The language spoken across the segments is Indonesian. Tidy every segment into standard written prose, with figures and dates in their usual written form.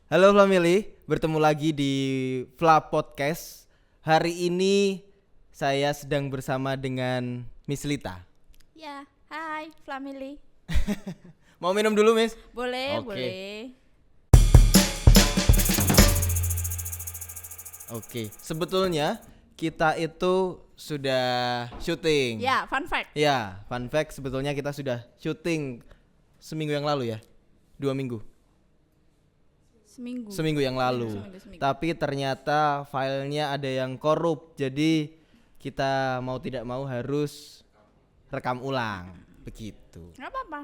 Halo family, bertemu lagi di Fla Podcast. Hari ini saya sedang bersama dengan Miss Lita. Ya, hai family. Mau minum dulu, Miss? Boleh, Oke. boleh. Oke, sebetulnya kita itu sudah syuting. Ya, fun fact. Ya, fun fact sebetulnya kita sudah syuting seminggu yang lalu ya. 2 minggu. Seminggu yang lalu. Seminggu. Tapi ternyata filenya ada yang korup. Jadi kita mau tidak mau harus rekam ulang. Begitu. Nggak apa-apa.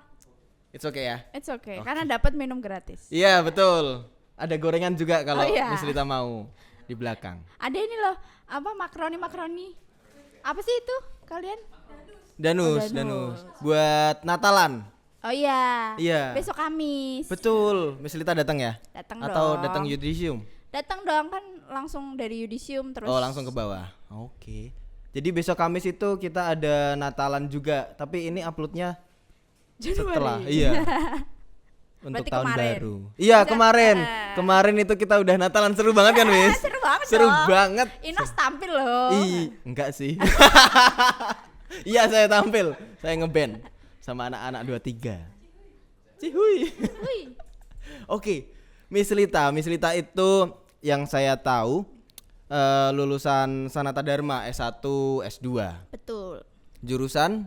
It's okay ya? It's okay. Karena dapat minum gratis. Iya betul. Ada gorengan juga kalau iya. Miss Lita mau di belakang. Ada ini loh, apa makaroni. Apa sih itu kalian? Danus. Danus. Buat Natalan. Oh iya. Iya. Besok Kamis. Betul. Miss Lita datang ya? Datang Atau dong. datang Yudisium? Datang dong, kan langsung dari Yudisium terus. Oh langsung ke bawah. Oke. Jadi besok Kamis itu kita ada Natalan juga. Tapi ini uploadnya Januari. setelah. Iya. Untuk Berarti tahun kemarin. baru. Iya Enggak, kemarin. Kemarin itu kita udah Natalan, seru banget kan, Miss? Seru banget Seru dong. banget. Inos tampil loh. Enggak sih. Iya saya tampil. Saya ngeband sama anak-anak 23. Cihuy. Wih. Oke. Miss Lita itu yang saya tahu lulusan Sanata Dharma S1, S2. Betul. Jurusan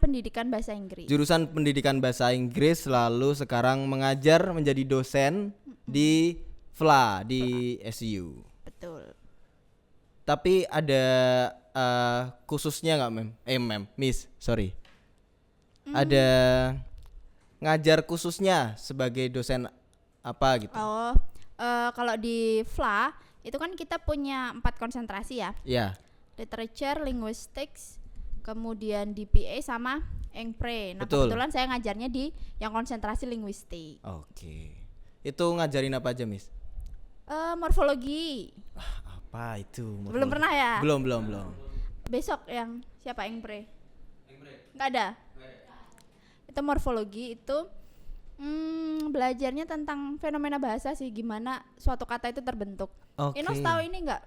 Pendidikan Bahasa Inggris. Jurusan Pendidikan Bahasa Inggris, lalu sekarang mengajar menjadi dosen di FLA di SU. Betul. Tapi ada khususnya nggak, Miss, sorry. Ada ngajar khususnya sebagai dosen apa gitu? Oh, kalau di FLA itu kan kita punya 4 konsentrasi ya. Ya. Literature, linguistics, kemudian DPA sama Engpre. Nah, Betul. kebetulan saya ngajarnya di yang konsentrasi linguistik. Oke. Itu ngajarin apa aja, Miss? Morfologi. Apa itu? Belum pernah ya? Belum. Besok yang siapa Engpre? Nggak ada. Itu morfologi itu belajarnya tentang fenomena bahasa sih, gimana suatu kata itu terbentuk. Oke. Inos tahu ini nggak?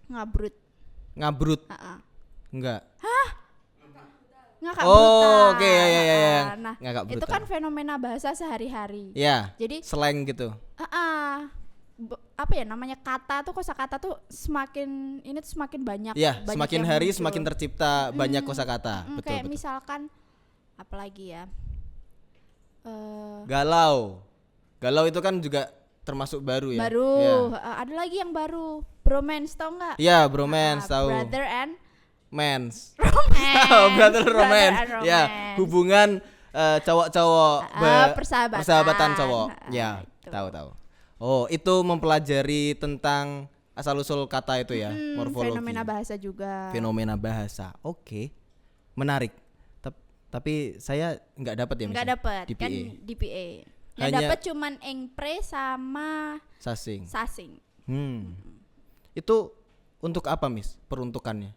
Ngabrut. Ngabrut? Uh-uh. Enggak. Ngakak Oh, brutal. oke, ya. Nah, Ngakak itu brutal. kan fenomena bahasa sehari-hari. Ya. Jadi Slang gitu. apa ya namanya, kata tuh, kosakata tuh semakin banyak. Ya, banyak semakin yang hari muncul. semakin tercipta banyak kosakata. Kayak Betul. misalkan apalagi ya? Galau itu kan juga termasuk baru ya. Baru. Ya. Ada lagi yang baru. Bromance, tau nggak? Ya, bromance tahu. Brother and Mens. romance. Brother romance. and Ya, romance. hubungan cowok-cowok persahabatan cowok. Ya, itu. tahu. Oh, itu mempelajari tentang asal usul kata itu ya, morfologi. Fenomena bahasa juga. Fenomena bahasa. Oke. Menarik. Tapi saya nggak dapat ya, Nggak Miss? dapat DPA. kan DPA. Yang Hanya- dapat cuman Engpre sama Sasing. Sasing. Itu untuk apa, Miss? Peruntukannya?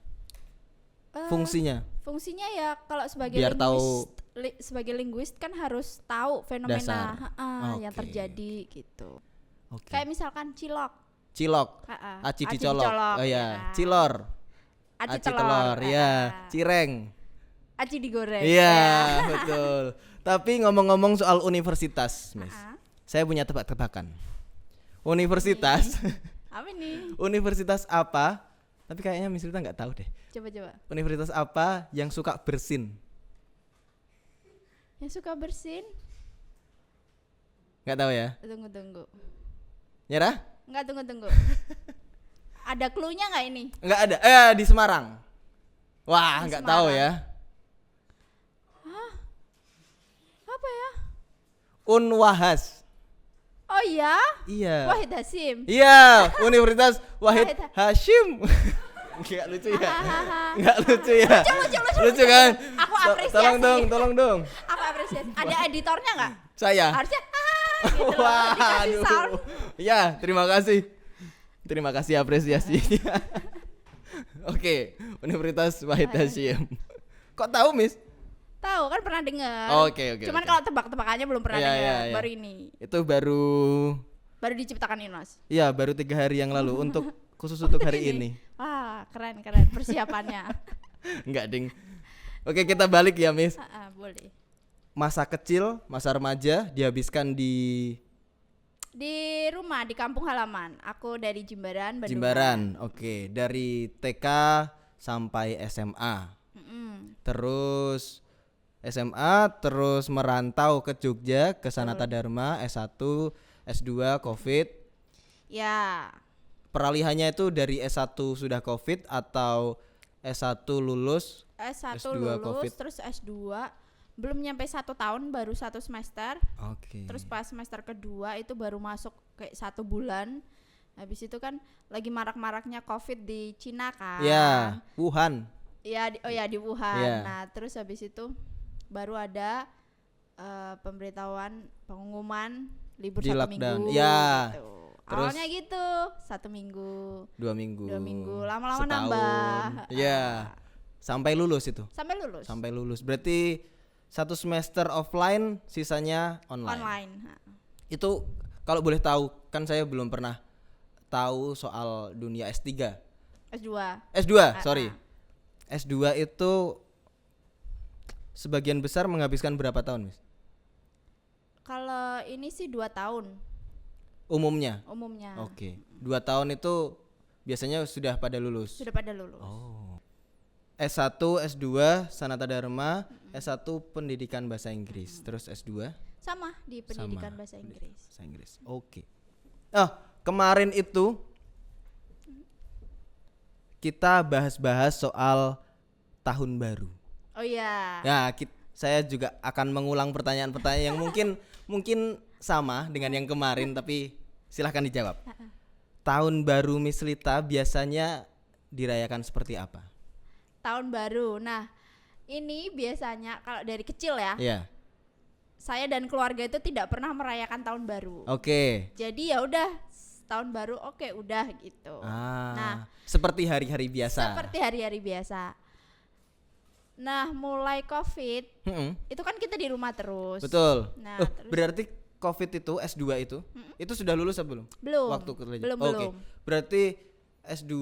Fungsinya? Fungsinya ya kalau sebagai Biar tahu sebagai linguist kan harus tahu fenomena dasar. yang Oke. terjadi gitu. Oke. Kayak misalkan cilok. Cilok. Aci Aci dicolok. Oh ya, cilor. Aci Aci telur. telur. Ya, cireng. Aci digoreng. Iya, betul. Tapi ngomong-ngomong soal universitas, Miss. Saya punya tebak-tebakan. Universitas. Apa nih? Universitas apa? Tapi kayaknya Miss Rita nggak tahu deh. Coba. Universitas apa yang suka bersin? Yang suka bersin? Nggak tahu ya? Tunggu. Nyerah? Enggak, tunggu. Ada cluenya nggak ini? Nggak ada. Di Semarang. Wah, Di nggak Semarang. tahu ya. Apa ya? Unwahas. Oh iya? Iya. Wahid Hasim. Iya, Universitas Wahid Wahid Hashim. Nggak lucu ya? Nggak lucu ya? Lucu kan? Aku apresiasi. Tolong dong. Aku apresiasi. Ada editornya nggak? Saya. Harusnya gitu loh, dikasih sound. Ya, terima kasih apresiasinya. Oke, Universitas Wahid Hasyim. Kok tahu, Miss? Tahu kan pernah dengar. Oke. Cuman kalau tebak-tebakannya belum pernah Iya, dengar. iya, iya. Baru ini. Itu baru Diciptakan Inos. iya baru 3 hari yang lalu untuk khusus untuk hari ini. Wah, keren persiapannya. Enggak, Ding. Oke, kita balik ya, Miss. Boleh. Masa kecil, masa remaja dihabiskan di Rumah di kampung halaman. Aku dari Jimbaran, Bandung. Jimbaran. Oke, dari TK sampai SMA. Terus SMA terus merantau ke Jogja ke Sanata Dharma S1, S2 Covid. Ya. Peralihannya itu dari S1 sudah Covid atau S1 lulus, S1 S2 lulus, COVID. terus S2 belum nyampe 1 tahun, baru 1 semester. Oke. Terus pas semester kedua itu baru masuk kayak 1 bulan. Habis itu kan lagi marak-maraknya Covid di Cina kan. Ya, Wuhan. Ya, di Wuhan. Ya. Nah, terus habis itu baru ada pengumuman libur Di 1 lockdown. minggu. Ya. Gitu. Terus? Awalnya gitu, 1 minggu, 2 minggu. 2 minggu, lama-lama setahun. nambah. Ya. Sampai lulus itu. Sampai lulus. Sampai lulus. Berarti 1 semester offline, sisanya online. Online. Itu kalau boleh tahu, kan saya belum pernah tahu soal dunia S3. S2. S2, sorry. S2 itu sebagian besar menghabiskan berapa tahun, Miss? Kalau ini sih 2 tahun Umumnya. umumnya. 2 tahun itu biasanya sudah pada lulus. Sudah pada lulus. Oh. S1, S2 Sanata Dharma, S1 pendidikan bahasa Inggris, terus S2 Sama di pendidikan sama, bahasa Inggris. Bahasa Inggris. Oke. Kemarin itu kita bahas-bahas soal tahun baru. Oh iya. Ya, saya juga akan mengulang pertanyaan-pertanyaan yang mungkin sama dengan yang kemarin, tapi silahkan dijawab. Tahun baru Miss Lita biasanya dirayakan seperti apa? Tahun baru. Nah, ini biasanya kalau dari kecil ya, Iya. saya dan keluarga itu tidak pernah merayakan tahun baru. Oke. Jadi ya udah tahun baru, oke udah gitu. Nah, seperti hari-hari biasa. seperti hari-hari biasa. Nah, mulai Covid itu kan kita di rumah terus. Betul. Nah, terus berarti Covid itu S2 itu sudah lulus atau belum? belum. Waktu kerja. Belum. Oke. Berarti S2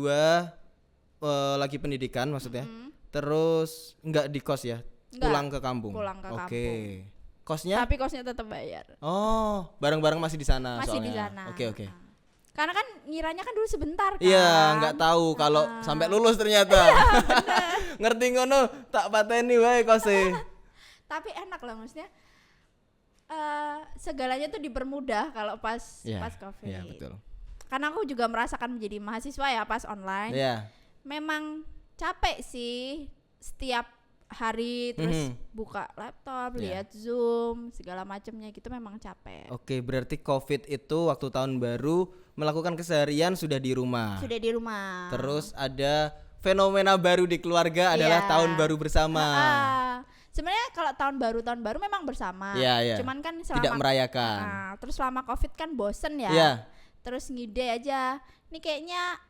lagi pendidikan maksudnya. Terus enggak di kos ya? Enggak, Pulang ke kampung. pulang ke Oke. kampung. Kosnya? Tapi kosnya tetap bayar. Oh, barang-barang masih di sana Masih soalnya. di sana. Oke. Karena kan ngiranya kan dulu sebentar kan. Iya, nggak tahu kalau sampai lulus ternyata. Ngerti ngono, tak pateni wae kose. Tapi enak lah maksudnya. Segalanya tuh dipermudah kalau pas Covid. Iya, betul. Karena aku juga merasakan menjadi mahasiswa ya pas online. Iya. Memang capek sih setiap hari terus buka laptop, lihat Zoom, segala macamnya gitu, memang capek. Oke, berarti Covid itu waktu tahun baru melakukan keseharian sudah di rumah. Sudah di rumah. Terus ada fenomena baru di keluarga adalah tahun baru bersama. Sebenarnya kalau tahun baru memang bersama. Iya. Cuman kan selama tidak merayakan. Terus selama Covid kan bosen ya. Iya. Terus ngide aja. Ini kayaknya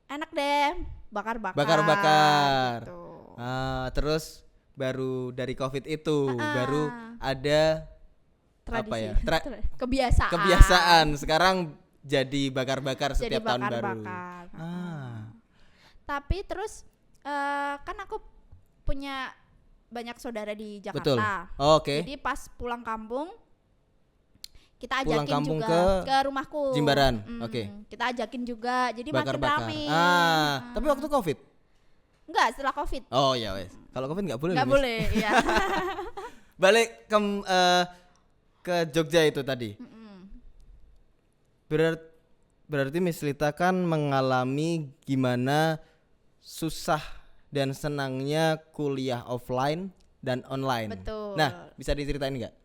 enak deh bakar-bakar. Bakar-bakar. Gitu. Terus baru dari Covid itu baru ada tradisi. apa ya? Kebiasaan. Kebiasaan. Sekarang jadi bakar-bakar Jadi setiap tahun baru. bakar-bakar. Tapi terus kan aku punya banyak saudara di Jakarta. Betul. Oke. Jadi pas pulang kampung kita Pulang ajakin kampung juga ke rumahku. Jimbaran. Oke. Kita ajakin juga. Jadi Bakar-bakar. makin rame. Tapi waktu Covid? Enggak, setelah Covid. Oh ya wes. Kalau Covid nggak boleh. Nggak Miss. boleh, iya. Balik ke Jogja itu tadi. Berarti Miss Lita kan mengalami gimana susah dan senangnya kuliah offline dan online. Betul. Nah, bisa diceritain nggak?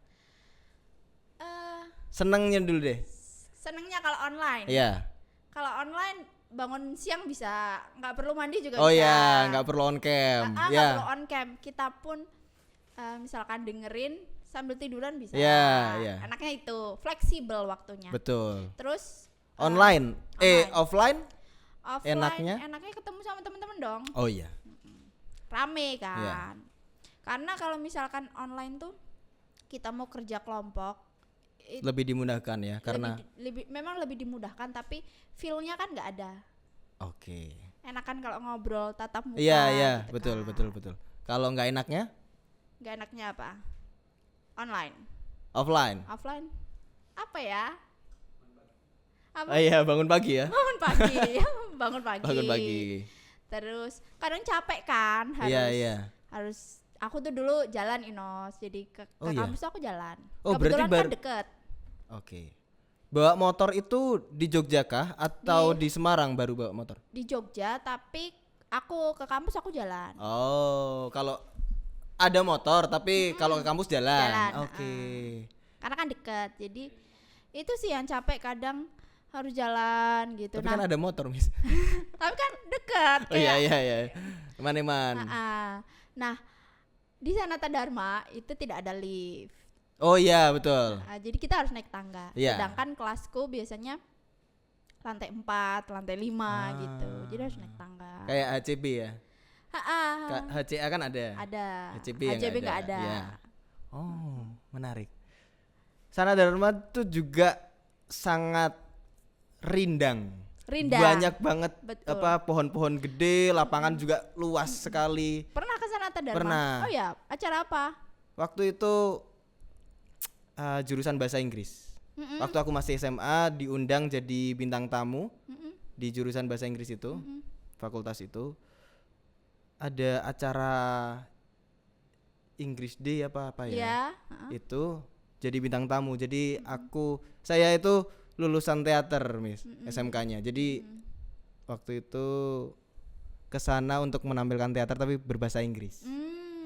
Senangnya dulu deh. Senengnya kalau online. Iya. Kalau online bangun siang bisa, nggak perlu mandi juga Oh bisa. ya, nggak perlu on cam. Nggak Ya. perlu on cam. Kita pun misalkan dengerin sambil tiduran bisa. Iya. Enaknya itu fleksibel waktunya. Betul. Terus Online. Offline? offline enaknya? ketemu sama teman-teman dong. Oh iya. Rame kan. Karena kalau misalkan online tuh kita mau kerja kelompok Lebih dimudahkan ya karena memang lebih dimudahkan, tapi feel-nya kan nggak ada. Oke. Enakan kalau ngobrol tatap muka. Iya, gitu betul, kan. betul. Kalau nggak enaknya Nggak enaknya apa? Online. offline. Offline apa ya? Apa? Iya, bangun pagi ya. Bangun pagi. Bangun pagi. Bangun pagi. Terus kadang capek kan, Iya. harus aku tuh dulu jalan Inos, jadi ke Oh, iya? kampus tuh aku jalan. Oh, berarti Kebetulan kan deket. Oke. Bawa motor itu di Jogja kah atau di Semarang baru bawa motor? Di Jogja, tapi aku ke kampus aku jalan. Oh, kalau ada motor tapi kalau ke kampus jalan. Jalan, Oke. Karena kan deket, jadi itu sih yang capek, kadang harus jalan gitu. Tapi kan ada motor, Miss. Tapi kan deket. Oh iya. Eman-eman. Nah, di Sanata Dharma itu tidak ada lift. Oh iya, betul. Jadi kita harus naik tangga. Iya. Sedangkan kelasku biasanya lantai 4, lantai 5 gitu. Jadi harus naik tangga. Kayak HCB ya. Ha-ah. HCA kan ada. Ada. HCB yang nggak ada. Iya. Oh, menarik. Sanata Dharma tuh juga sangat rindang. Banyak banget Betul. pohon-pohon gede, lapangan juga luas sekali. Pernah ke Sanata Dharma? Pernah. Oh ya, acara apa? Waktu itu jurusan bahasa Inggris. Waktu aku masih SMA diundang jadi bintang tamu di jurusan bahasa Inggris itu, fakultas itu. Ada acara English Day apa ya? Ya. Itu jadi bintang tamu. Jadi saya itu lulusan teater, Miss, SMK-nya. Jadi waktu itu kesana untuk menampilkan teater tapi berbahasa Inggris.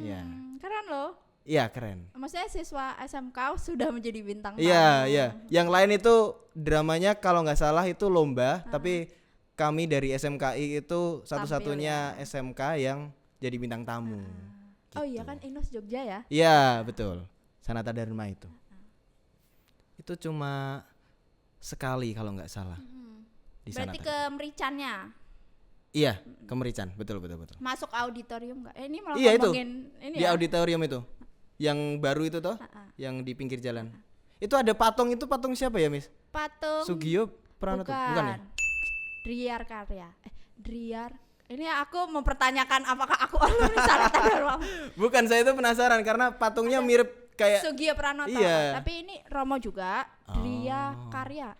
Ya. Keren loh. Iya, keren. Maksudnya siswa SMK sudah menjadi bintang tamu. Iya. Yang lain itu dramanya kalau nggak salah itu lomba, tapi kami dari SMKI itu satu-satunya SMK yang jadi bintang tamu. Oh iya kan Inos Jogja ya? Iya, betul. Sanata Dharma itu. Itu cuma sekali kalau nggak salah. Di Berarti Sanata. ke Mericannya. Iya, ke Merican. Betul. Masuk auditorium enggak? Ini malah Iya, itu. ngomongin ini Di ya. auditorium itu. Yang baru itu toh, yang di pinggir jalan. Itu ada patung, itu patung siapa ya, Miss? Patung Sugiyo Pranoto, bukan ya? Driar Karya. Driar. Ini aku mempertanyakan apakah aku alumni Sanata Dharma. Bukan, saya itu penasaran karena patungnya mirip kayak Sugiyo Pranoto. Iya. Tapi ini Romo juga. Driar Karya.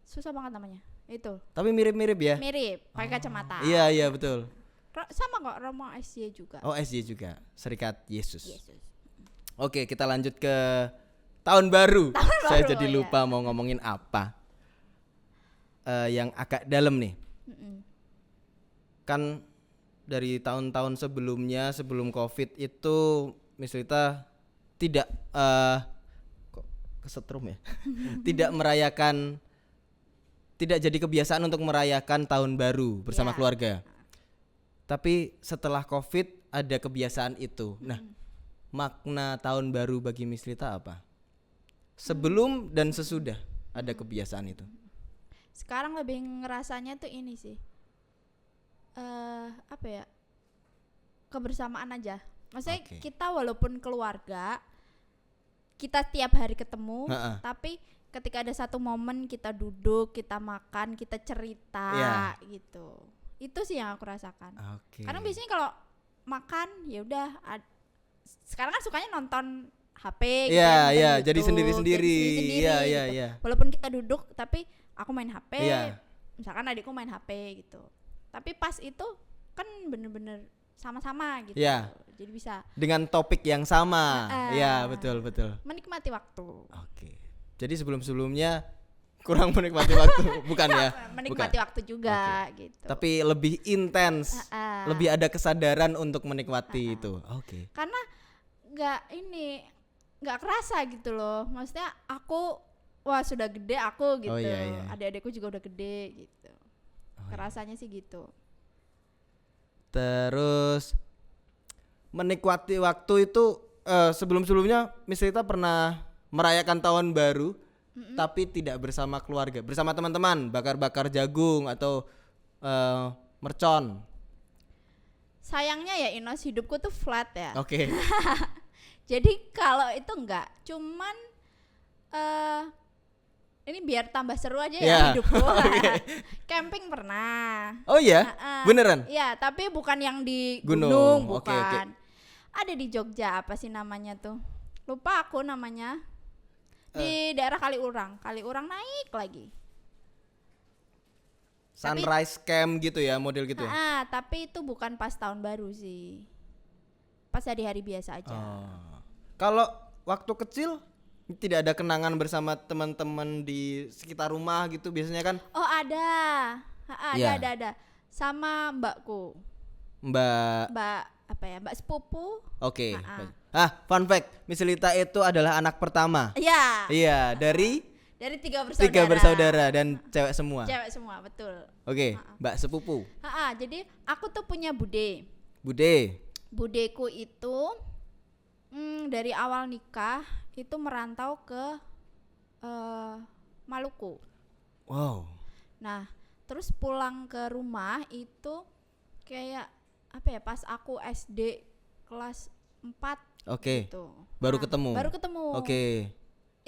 Susah banget namanya. Itu. Tapi mirip-mirip ya? Mirip, pakai kacamata. Iya, betul. Sama kok Romo SY juga. Oh, SJ juga, Serikat Yesus. Yesus. Oke, kita lanjut ke tahun baru. Saya baru, jadi ya. lupa mau ngomongin apa. Yang agak dalam nih. Kan dari tahun-tahun sebelumnya, sebelum COVID itu Miss Rita tidak kok kesetrum ya. Tidak jadi kebiasaan untuk merayakan tahun baru bersama keluarga. Tapi setelah COVID ada kebiasaan itu. Nah, makna tahun baru bagi Miss Rita apa? Sebelum dan sesudah ada kebiasaan itu. Sekarang lebih ngerasanya tuh ini sih. Apa ya? Kebersamaan aja. Maksudnya kita walaupun keluarga, kita tiap hari ketemu, tapi ketika ada satu momen kita duduk, kita makan, kita cerita gitu. Itu sih yang aku rasakan. Karena biasanya kalau makan ya udah sekarang kan sukanya nonton HP gitu. Iya, jadi sendiri-sendiri. Iya. Walaupun kita duduk tapi aku main HP. Iya. Misalkan adikku main HP gitu. Tapi pas itu kan bener-bener sama-sama gitu. Iya. Jadi bisa dengan topik yang sama. Iya, betul. menikmati waktu. Oke. Jadi sebelum-sebelumnya kurang menikmati waktu, bukan ya? Menikmati waktu juga gitu. Tapi lebih intens, lebih ada kesadaran untuk menikmati itu. Karena nggak kerasa gitu loh. Maksudnya aku sudah gede aku gitu. Adik-adikku juga udah gede gitu. Kerasanya sih gitu. Terus menikmati waktu itu sebelum-sebelumnya Miss Rita pernah merayakan tahun baru tapi tidak bersama keluarga, bersama teman-teman bakar-bakar jagung atau mercon. sayangnya ya Inos, hidupku tuh flat ya. Oke. Jadi kalau itu enggak, cuman ini biar tambah seru aja ya hidupku. Camping pernah. Oh iya? Beneran? Iya, tapi bukan yang di gunung, bukan. Okay. Ada di Jogja, apa sih namanya tuh? Lupa aku namanya. Di daerah Kaliurang naik lagi. Sunrise camp gitu ya, model gitu ya? Tapi itu bukan pas tahun baru sih. Pas hari-hari biasa aja. Kalau waktu kecil tidak ada kenangan bersama teman-teman di sekitar rumah gitu biasanya kan? Oh ada. Ada. Sama mbakku. Mbak apa ya? Mbak sepupu. Oke. Fun fact, Miss Lita itu adalah anak pertama. Iya. Iya, dari 3 bersaudara dan cewek semua. Cewek semua, betul. Oke, Mbak sepupu. Jadi aku tuh punya bude. Budeku itu dari awal nikah itu merantau ke Maluku. Wow. Nah, terus pulang ke rumah itu kayak apa ya? Pas aku SD kelas 4. Oke. Gitu. Baru ketemu. Oke.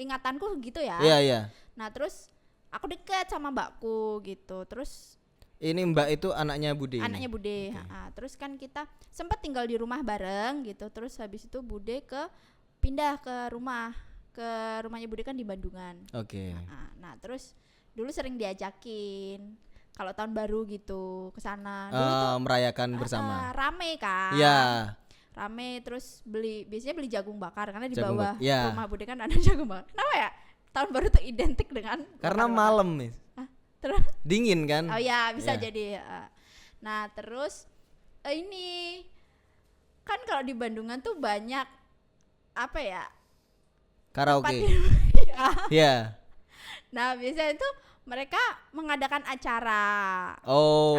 Ingatanku gitu ya. Iya. Nah, terus aku dekat sama mbakku gitu. Terus ini Mbak itu anaknya Bude. Anaknya Bude. Okay. Terus kan kita sempat tinggal di rumah bareng gitu. Terus habis itu Bude pindah ke rumahnya Bude kan di Bandungan. Oke. Nah, terus dulu sering diajakin kalau tahun baru gitu ke sana. Merayakan bersama. Rame kan. Iya. Rame, terus biasanya beli jagung bakar karena di bawah rumah Bude kan ada jagung bakar. Kenapa ya? Tahun baru tuh identik dengan karena malam, Miss. Terus dingin kan? Oh ya, bisa jadi. Nah, terus ini kan kalau di Bandungan tuh banyak apa ya? Karaoke. Iya. Nah, biasanya itu mereka mengadakan acara.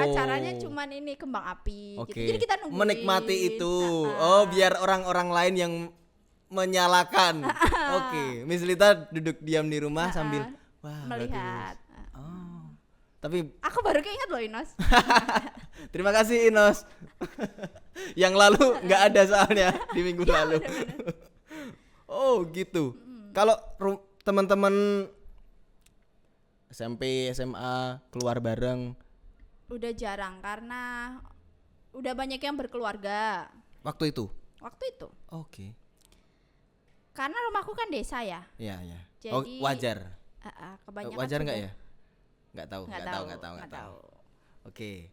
Acaranya cuman ini kembang api gitu. Jadi kita nungguin. Menikmati itu. Biar orang-orang lain yang menyalakan. Oke, Miss Lita duduk diam di rumah sambil melihat. Tapi aku baru keinget loh Inos. Terima kasih Inos. Yang lalu nggak ada soalnya di minggu lalu. Oh gitu. Kalau teman-teman SMP, SMA keluar bareng? Udah jarang karena udah banyak yang berkeluarga. Waktu itu? Oke. Karena rumahku kan desa ya. Iya. Jadi wajar. Kebanyakan wajar nggak ya? Nggak tahu. Oke.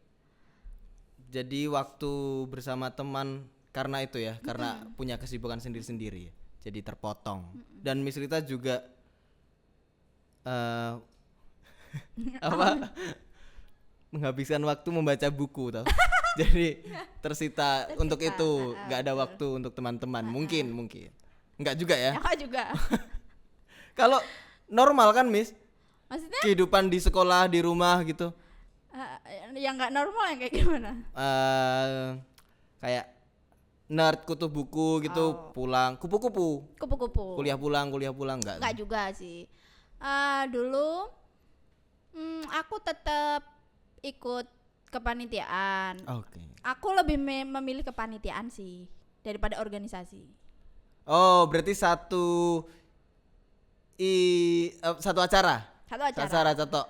Jadi waktu bersama teman karena itu ya, karena punya kesibukan sendiri-sendiri, jadi terpotong. Dan Miss Rita juga menghabiskan waktu membaca buku tau. Jadi tersita untuk itu, nggak ada waktu untuk teman-teman. Mungkin nggak juga ya? Nggak juga. Kalau normal kan Miss? Maksudnya? Kehidupan di sekolah, di rumah gitu. Yang nggak normal yang kayak gimana? Kayak nerd kutu buku gitu, pulang kupu-kupu. Kuliah pulang nggak? Nggak juga sih. Dulu aku tetap ikut kepanitiaan. Oke. Aku lebih memilih kepanitiaan sih daripada organisasi. Oh, berarti satu acara. Satu acara cetok.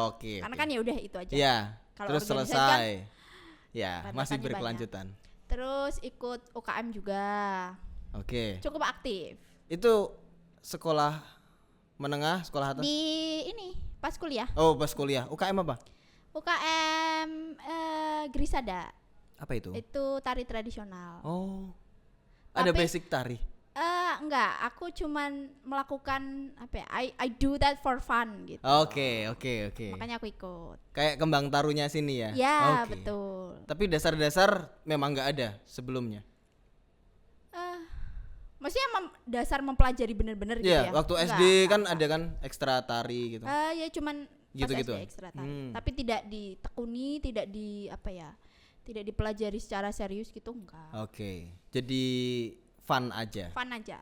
Oke. Karena kan ya udah itu aja. Iya. Kalau terus selesai. Ya, masih berkelanjutan. Banyak. Terus ikut UKM juga. Oke. Cukup aktif. Itu sekolah menengah, sekolah atas? Di ini pas kuliah. Oh, pas kuliah. UKM apa? UKM Grisada. Apa itu? Itu tari tradisional. Oh. Ada basic tari? Enggak, aku cuman melakukan apa ya? I do that for fun gitu. Oke. Makanya aku ikut. Kayak kembang tarunya sini ya? Ya, betul. Tapi dasar-dasar memang nggak ada sebelumnya? Maksudnya dasar mempelajari bener-bener gitu ya? Waktu SD kan ada kan ekstra tari gitu? Ya cuman gitu-gitu. Ekstra tari. Tapi tidak ditekuni, tidak tidak dipelajari secara serius gitu, enggak. Oke. Jadi fun aja,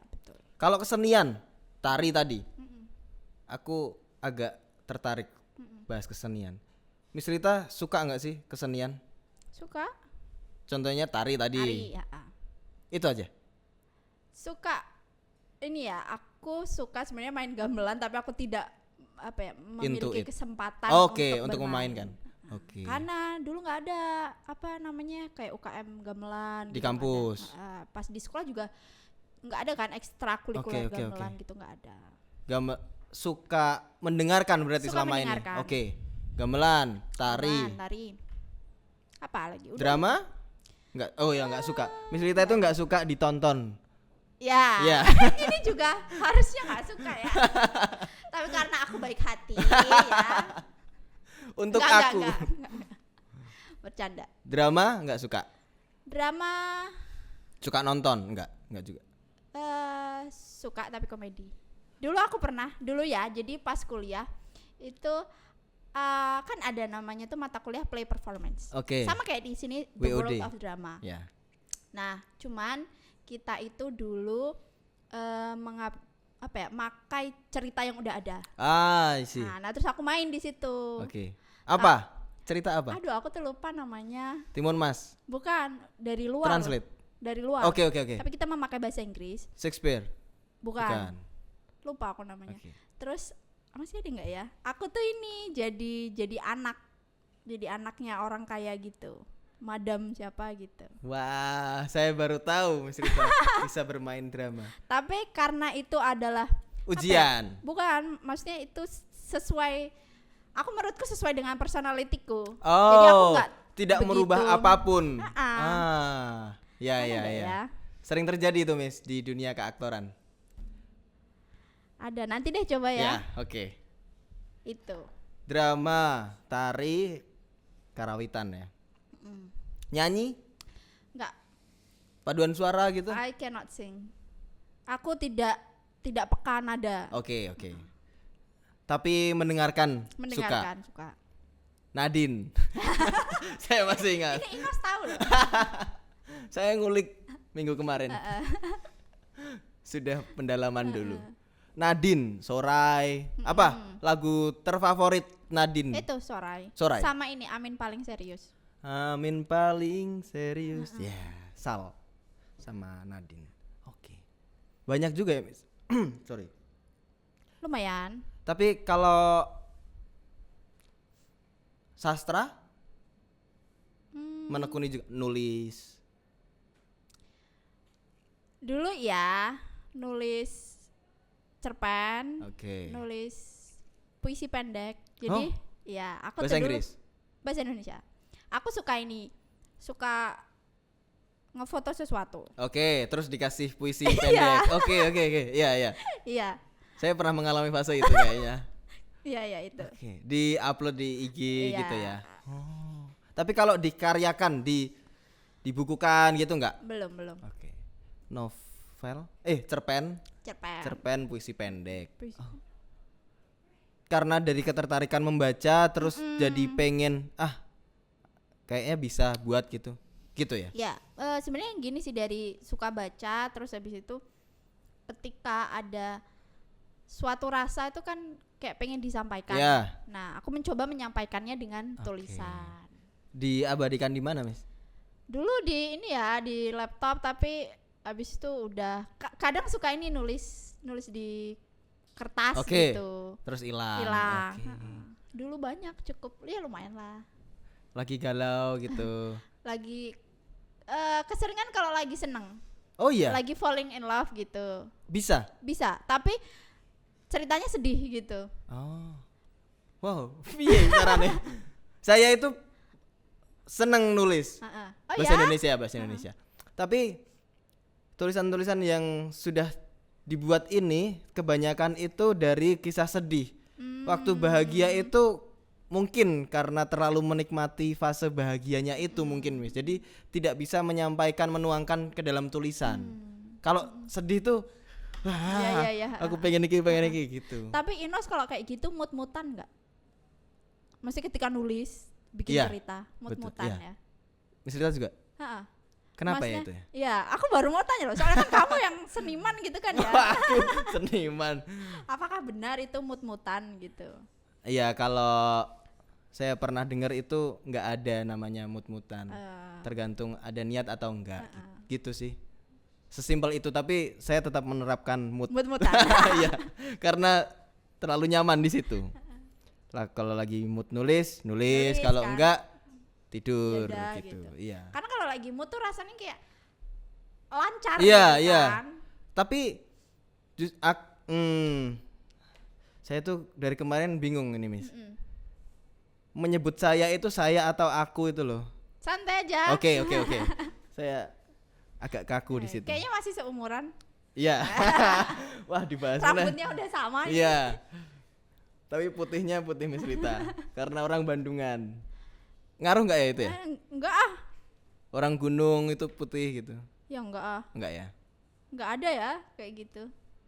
betul. Kalau kesenian, tari tadi, aku agak tertarik bahas kesenian. Miss Rita suka nggak sih kesenian? Suka. Contohnya tari tadi. Tari, ya. Itu aja. Suka ini ya, aku suka sebenarnya main gamelan tapi aku tidak memiliki kesempatan untuk memainkan. Oke. Karena dulu nggak ada kayak UKM gamelan di gitu kampus. Pas di sekolah juga nggak ada kan ekstrakurikuler gamelan gitu, nggak ada. Suka mendengarkan berarti selama ini. Oke. Gamelan, tari. Apa lagi? Udah. Drama? Enggak. Oh ya, enggak suka. Miss Lita itu enggak suka ditonton. Ya. Ini juga harusnya enggak suka ya. Tapi karena aku baik hati ya. Untuk aku. Enggak. Bercanda. Drama enggak suka. Drama suka nonton? Enggak juga. Suka tapi komedi. Dulu aku pernah, jadi pas kuliah itu kan ada namanya tuh mata kuliah play performance. Sama kayak di sini The WOD. World of Drama. Yeah. Nah, cuman kita itu dulu makai cerita yang udah ada. Isi. Nah, terus aku main di situ. Apa? Cerita apa? Aduh, aku tuh lupa namanya. Timun Mas. Bukan, dari luar. Translate. Dari luar. Oke. Tapi kita memakai bahasa Inggris. Shakespeare. Bukan. Lupa aku namanya. Terus masih ada nggak ya? Aku tuh ini jadi anaknya orang kaya gitu, madam siapa gitu. Wah, saya baru tahu Miss Rita bisa bermain drama. Tapi karena itu adalah ujian. Bukan, maksudnya itu menurutku sesuai dengan personalitiku. Oh, jadi aku tidak begitu merubah apapun. Ya. Sering terjadi itu Miss di dunia keaktoran. Ada, nanti deh coba ya. Oke. Itu. Drama, tari, karawitan ya. Nyanyi? Enggak. Paduan suara gitu? I cannot sing. Aku tidak peka nada. Oke. Tapi mendengarkan suka. Nadine. Saya masih ingat. Ini Imas tahu loh. Saya ngulik minggu kemarin. Sudah pendalaman dulu. Nadine, Sorai. Apa lagu terfavorit Nadine? Itu Sorai. Sama ini Amin paling serius. Amin paling serius. Sal sama Nadine. Oke. Banyak juga ya, Miss. Sorry. Lumayan. Tapi kalau sastra menekuni juga nulis. Dulu ya, nulis cerpen, nulis puisi pendek. Jadi ya aku bahasa Inggris, bahasa Indonesia. Aku suka ngefoto sesuatu. Terus dikasih puisi pendek. Oke. Iya. Saya pernah mengalami fase itu kayaknya. Iya itu. Di-upload di IG gitu ya. Tapi kalau dikaryakan, dibukukan gitu enggak? Belum. Novel? Cerpen, puisi pendek. Karena dari ketertarikan membaca terus jadi pengen kayaknya bisa buat gitu ya? Ya, sebenarnya gini sih, dari suka baca terus habis itu ketika ada suatu rasa itu kan kayak pengen disampaikan. Nah, aku mencoba menyampaikannya dengan tulisan. Diabadikan di mana, Miss? Dulu di laptop, tapi habis itu udah kadang suka nulis di kertas gitu. Terus hilang. Dulu banyak, cukup lumayan lah. Lagi galau gitu. Lagi keseringan kalau lagi seneng. Oh iya. Lagi falling in love gitu. Bisa, tapi ceritanya sedih gitu. Wow, iya caranya. Saya itu seneng nulis. Bahasa Indonesia. Tapi tulisan-tulisan yang sudah dibuat ini kebanyakan itu dari kisah sedih. Waktu bahagia itu mungkin karena terlalu menikmati fase bahagianya itu mungkin, Miss. Jadi tidak bisa menyampaikan, menuangkan ke dalam tulisan. Kalau sedih tuh aku pengen iki gitu. Tapi Inos kalau kayak gitu mut-mutan enggak? Mesti ketika nulis bikin cerita mut-mutan ya. Miss Rita juga? Kenapa ya itu ya? Iya, aku baru mau tanya loh. Soalnya kan kamu yang seniman gitu kan ya. Aku seniman. Apakah benar itu mut-mutan gitu? Iya, kalau saya pernah dengar itu nggak ada namanya mut-mutan. Tergantung ada niat atau enggak. Gitu sih. Sesimpel itu, tapi saya tetap menerapkan mut-mutan. Iya, karena terlalu nyaman di situ. Lah kalau lagi mood nulis, kalau kan enggak tidur gitu. Iya. Karena kalau lagi mood tuh rasanya kayak lancar gitu kan. Tapi saya tuh dari kemarin bingung ini, Miss. Menyebut saya itu saya atau aku itu loh. Santai aja. Oke. Saya agak kaku di situ. Kayaknya masih seumuran. Iya. Wah, dibahas. Rambutnya udah sama. Iya. Tapi putihnya putih Miss Rita. Karena orang Bandungan. Ngaruh nggak ya itu ya? Enggak ah. Orang gunung itu putih gitu. Ya enggak ah. Enggak ya? Enggak ada ya kayak gitu.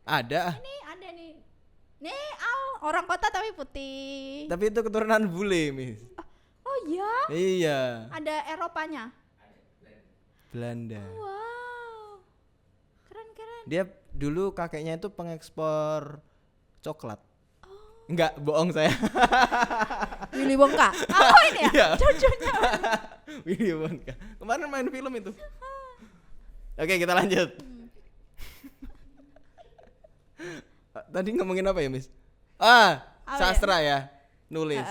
Ada. Ini ada nih. Nih orang kota tapi putih. Tapi itu keturunan bule, Miss. Oh iya? Iya. Ada Eropanya? Belanda. Wow. Keren. Dia dulu kakeknya itu pengekspor coklat. Enggak, bohong saya. Willy Wonka. Oh ini ya? Iya. Cucunya. Willy Wonka. Kemarin main film itu. Oke, kita lanjut. Tadi ngomongin apa ya, Miss? Sastra ya? Nulis.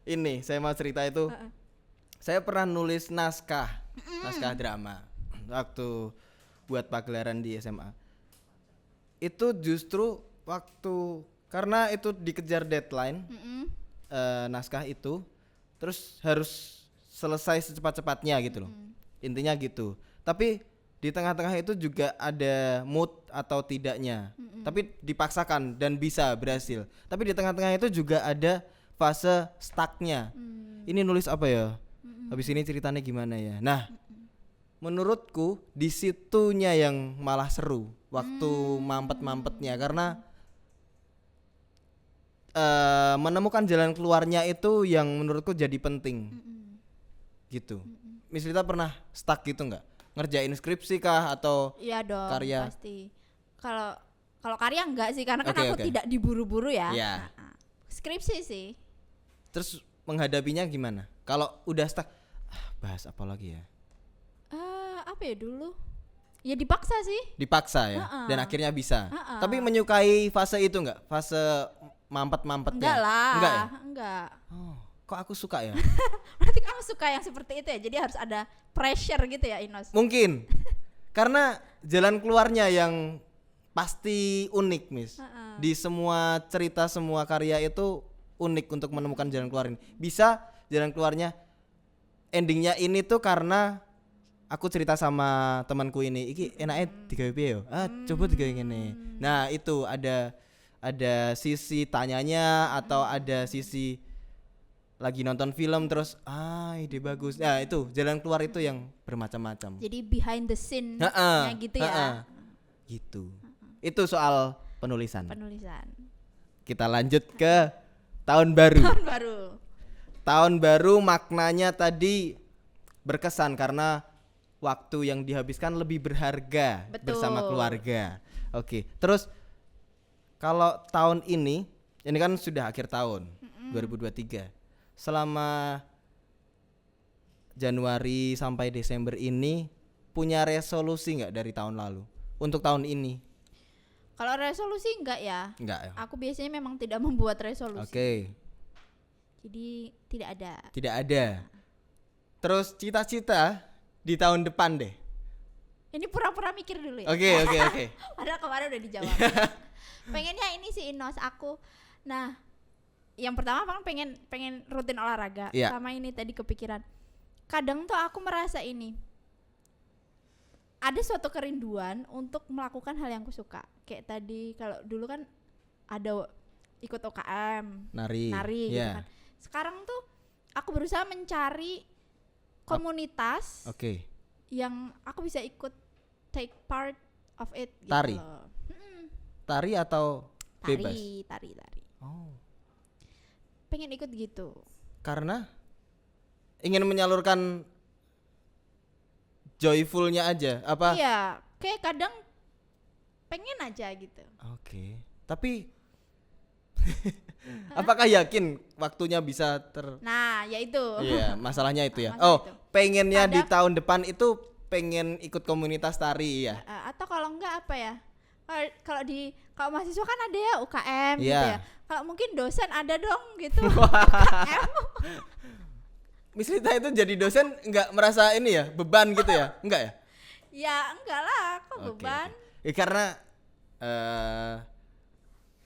Ini saya mau cerita itu. Saya pernah nulis naskah drama waktu buat pagelaran di SMA. Itu justru waktu karena itu dikejar deadline naskah itu, terus harus selesai secepat-cepatnya gitu loh. Intinya gitu. Tapi di tengah-tengah itu juga ada mood atau tidaknya. Tapi dipaksakan dan bisa berhasil. Tapi di tengah-tengah itu juga ada fase stucknya. Ini nulis apa ya? Habis ini ceritanya gimana ya? Nah, menurutku di situnya yang malah seru waktu mampet-mampetnya, karena menemukan jalan keluarnya itu yang menurutku jadi penting. Gitu. Miss Rita pernah stuck gitu nggak? Ngerjain skripsi kah atau iya dong, karya? Pasti. Kalau karya enggak sih, karena kan aku Oke. tidak diburu-buru ya. Yeah. Skripsi sih. Terus menghadapinya gimana? Kalau udah stuck, bahas apa lagi ya? Apa ya dulu? Ya dipaksa sih. Dipaksa ya, dan akhirnya bisa. Tapi menyukai fase itu enggak? Fase mampet-mampetnya? Enggak lah. Enggak ya? Enggak. Oh, kok aku suka ya? Berarti kamu suka yang seperti itu ya? Jadi harus ada pressure gitu ya, Inos? Mungkin. Karena jalan keluarnya yang pasti unik, Miss. Di semua cerita, semua karya itu unik untuk menemukan jalan keluar ini. Bisa jalan keluarnya endingnya ini tuh karena aku cerita sama temanku ini, iki enaknya digawe piye yo? Coba digawe ngene. Nah, itu ada sisi tanyanya atau ada sisi lagi nonton film terus ide bagus. Nah, itu jalan keluar itu yang bermacam-macam. Jadi behind the scene-nya gitu ya. Gitu. Itu soal penulisan. Kita lanjut ke tahun baru. Tahun baru maknanya tadi berkesan karena waktu yang dihabiskan lebih berharga. Betul. Bersama keluarga. Oke. Terus kalau tahun ini kan sudah akhir tahun 2023. Selama Januari sampai Desember ini punya resolusi nggak dari tahun lalu untuk tahun ini? Kalau resolusi enggak ya? Enggak ya. Aku biasanya memang tidak membuat resolusi. Oke. Jadi tidak ada. Tidak ada. Terus cita-cita di tahun depan deh. Ini pura-pura mikir dulu ya. Oke. Padahal kemarin udah dijawab. Pengennya ini sih Inos, aku. Nah, yang pertama pengen rutin olahraga. Sama ini tadi kepikiran. Kadang tuh aku merasa ini. Ada suatu kerinduan untuk melakukan hal yang aku suka. Kayak tadi kalau dulu kan ada ikut OKM, nari gitu kan. Sekarang tuh aku berusaha mencari komunitas yang aku bisa ikut take part of it gitu. Tari? Tari atau bebas? Tari. Oh. Pengen ikut gitu. Karena ingin menyalurkan joyfulnya aja apa? Iya, kayak kadang pengen aja gitu. Oke. Tapi Apakah yakin waktunya bisa Nah, ya itu. Iya, masalahnya itu ya. Masalah itu. Pengennya di tahun depan itu pengen ikut komunitas tari ya. Atau kalau enggak apa ya? Kalau mahasiswa kan ada ya UKM gitu Iya. ya. Kalau mungkin dosen ada dong gitu. UKM. Miss Rita itu jadi dosen nggak merasa ini ya beban gitu ya? Enggak ya? Ya enggak lah, kok Oke, beban. oke. Karena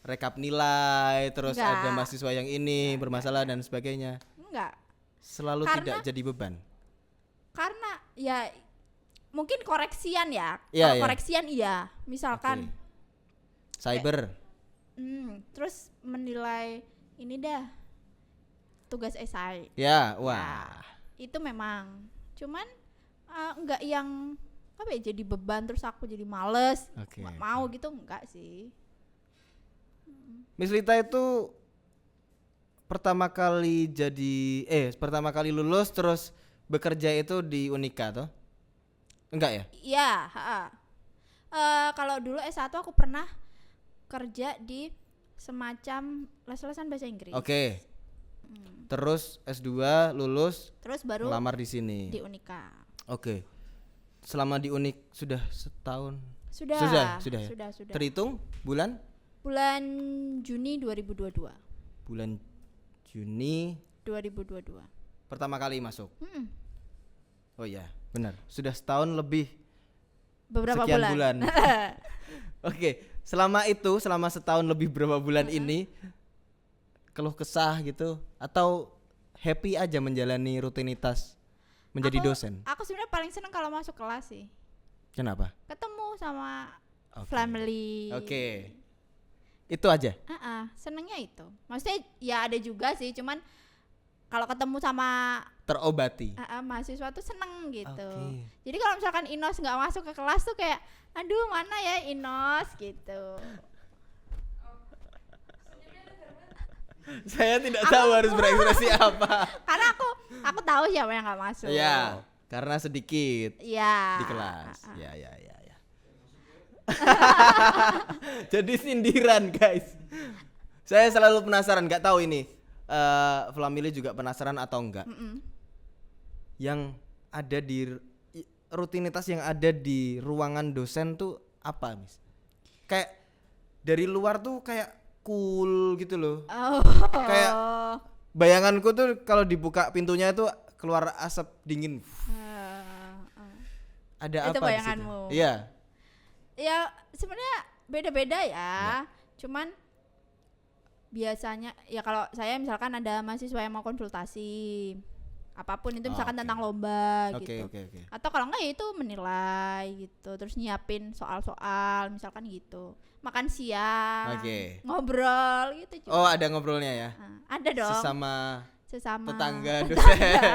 rekap nilai terus Enggak. ada mahasiswa yang ini bermasalah dan sebagainya. Enggak. Selalu Karena- tidak jadi beban. Karena ya mungkin koreksian ya. Iya, Kalau iya. koreksian iya. Misalkan Oke. Cyber. terus menilai ini dah tugas esai. Ya, wah. Itu memang. Cuman enggak yang apa ya jadi beban terus aku jadi males. Oke. Nggak mau gitu enggak sih. Miss Rita itu pertama kali lulus terus bekerja itu di Unika toh? Enggak ya? Iya, kalau dulu S1 aku pernah kerja di semacam les-lesan bahasa Inggris. Oke. Terus S2 lulus Terus baru lamar di sini. di Unika. Oke. Selama di Unik sudah setahun. Sudah ya? Sudah. Terhitung bulan Juni 2022. bulan Juni 2022. pertama kali masuk. Mm-mm. Oh iya, benar. Sudah setahun lebih Beberapa sekian bulan. bulan. Oke, selama setahun lebih berapa bulan ini keluh kesah gitu atau happy aja menjalani rutinitas menjadi dosen? Aku sebenarnya paling seneng kalau masuk kelas sih. Kenapa? Ketemu sama Oke. family. Oke. Itu aja. Senengnya itu. Maksudnya ya ada juga sih, cuman kalau ketemu sama Terobati. mahasiswa tuh seneng gitu. Oke. Jadi kalau misalkan Inos nggak masuk ke kelas tuh kayak, aduh mana ya Inos gitu. Saya tidak tahu harus berekspresi apa. Karena aku tahu siapa yang nggak masuk. Ya, karena sedikit Iya. di kelas. Ya. Jadi sindiran guys. Saya selalu penasaran, nggak tahu ini Flamili juga penasaran atau enggak. Yang ada di rutinitas yang ada di ruangan dosen tuh apa, Miss? Kayak dari luar tuh kayak cool gitu loh. Oh. Kayak bayanganku tuh kalau dibuka pintunya itu keluar asap dingin. Ada Itu apa di situ? bayanganmu. Iya. Ya sebenarnya beda-beda ya. Cuman biasanya ya kalau saya misalkan ada mahasiswa yang mau konsultasi apapun itu misalkan Oke. tentang lomba Oke, gitu. oke. Atau kalau enggak ya itu menilai gitu, terus nyiapin soal-soal misalkan gitu. Makan siang. Oke. Ngobrol gitu juga. Oh, ada ngobrolnya ya. Ada dong. Sesama Tetangga. tetangga dosen.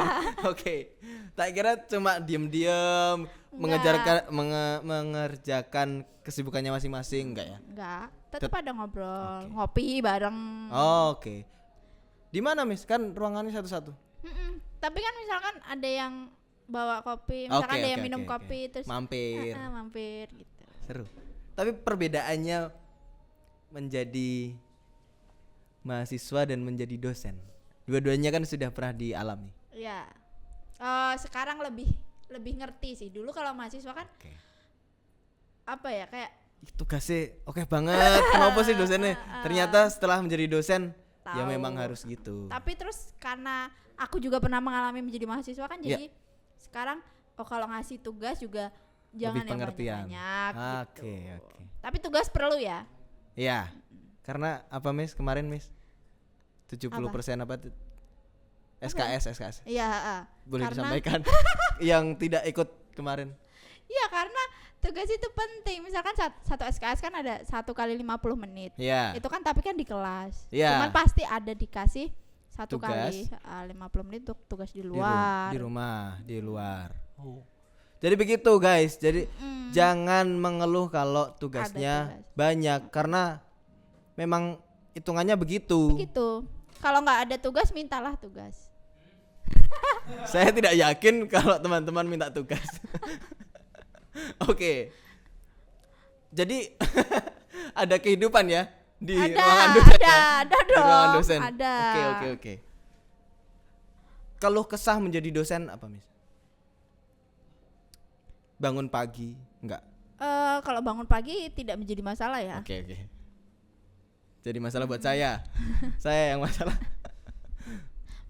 Oke. Tak kira cuma diem-diem mengerjakan kesibukannya masing-masing, enggak ya? Enggak, tetap ada ngobrol, Oke. ngopi bareng. Oh, oke. Di mana, Miss? Kan ruangannya satu-satu. Tapi kan misalkan ada yang bawa kopi, misalkan ada yang minum kopi terus mampir. mampir gitu. Seru. Tapi perbedaannya menjadi mahasiswa dan menjadi dosen. Dua-duanya kan sudah pernah dialami. Iya. Sekarang lebih ngerti sih. Dulu kalau mahasiswa kan apa ya kayak Tugasnya oke banget. Kenapa sih dosennya? Ternyata setelah menjadi dosen ya tahu. memang harus gitu. Tapi terus karena aku juga pernah mengalami menjadi mahasiswa kan jadi sekarang kalau ngasih tugas juga jangan Lebih yang pengertian. banyak gitu. Oke. Tapi tugas perlu ya. Iya. Karena apa, Miss? Kemarin, Miss? 70% apa tuh? SKS. Iya, Boleh karena- disampaikan yang tidak ikut kemarin. Iya karena tugas itu penting. Misalkan satu SKS kan ada 1 kali 50 menit. Iya. Itu kan tapi kan di kelas. Iya. Cuman pasti ada dikasih 1 Tugas. kali 50 menit untuk tugas di Di luar. rumah, di luar. Jadi begitu, guys. Jadi jangan mengeluh kalau tugasnya tugas. banyak karena memang hitungannya begitu. Begitu. Kalau nggak ada tugas mintalah tugas. Saya tidak yakin kalau teman-teman minta tugas. Oke. Jadi ada kehidupan ya di ruangan dosen. Ada Di ruangan dong. dosen. Ada. Oke. Keluh kesah menjadi dosen apa, Miss? Bangun pagi, enggak? Kalau bangun pagi tidak menjadi masalah ya. Oke. Jadi masalah buat saya. Saya yang masalah.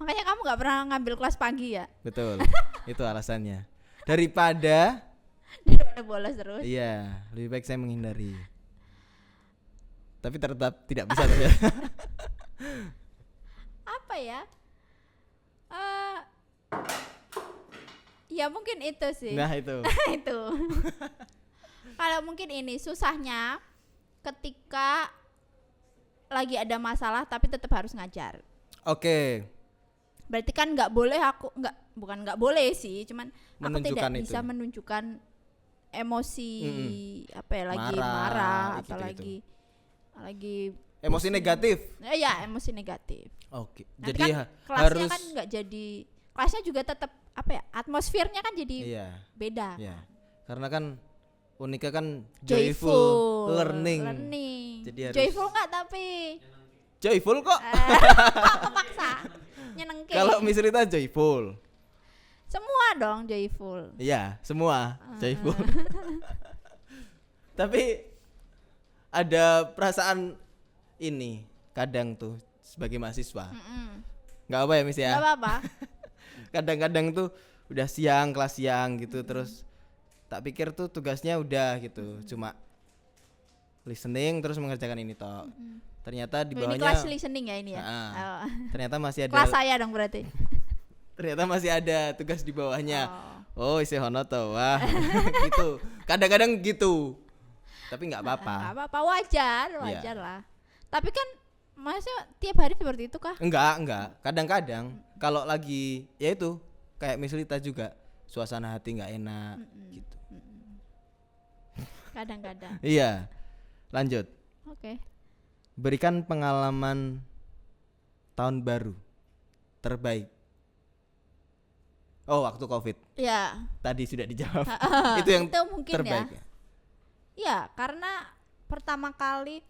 Makanya kamu nggak pernah ngambil kelas pagi ya? Betul. Itu alasannya. Daripada bolos terus. iya, lebih baik saya menghindari. Tapi tetap tidak bisa ternyata. Apa ya? Ya mungkin itu sih. Nah, itu. Itu. Kalau mungkin ini susahnya ketika lagi ada masalah tapi tetap harus ngajar. Oke. Berarti kan nggak boleh bukan nggak boleh sih, cuman aku tidak Menunjukkan bisa itu. menunjukkan emosi apa ya, lagi Marah, marah atau gitu-gitu. lagi Emosi negatif. ya emosi negatif. Oke. Nanti Jadi kan kelasnya harus kan nggak jadi, kelasnya juga tetap apa ya, atmosfernya kan jadi iya. beda. Iya. Karena kan Unika kan Joyful learning. Jadi harus joyful nggak tapi joyful kok. kok kepaksa nyenengke. Kalau Miss Rita joyful. Semua dong joyful. Iya, semua joyful. Tapi ada perasaan ini kadang tuh sebagai mahasiswa. Nggak apa ya, Miss ya? Nggak apa-apa. Kadang-kadang tuh udah siang, kelas siang gitu, terus tak pikir tuh tugasnya udah gitu, cuma listening terus mengerjakan ini toh. Ternyata di Ini bawahnya kelas listening ya ini ya. Oh. Ternyata masih ada Kelas saya dong berarti. ternyata masih ada tugas di bawahnya. Oh, isi hono toh. Wah. Gitu. Kadang-kadang gitu. Tapi nggak apa-apa. Nggak apa-apa, wajar lah. Tapi kan masa tiap hari seperti itu kah? Enggak. Kadang-kadang kalau lagi ya itu kayak Miss Lita juga suasana hati nggak enak gitu. Kadang-kadang. Iya. Lanjut. Oke. Berikan pengalaman tahun baru terbaik. Oh, waktu Covid. Ya. Tadi sudah dijawab. Itu yang itu mungkin terbaik ya. Ya, karena pertama kali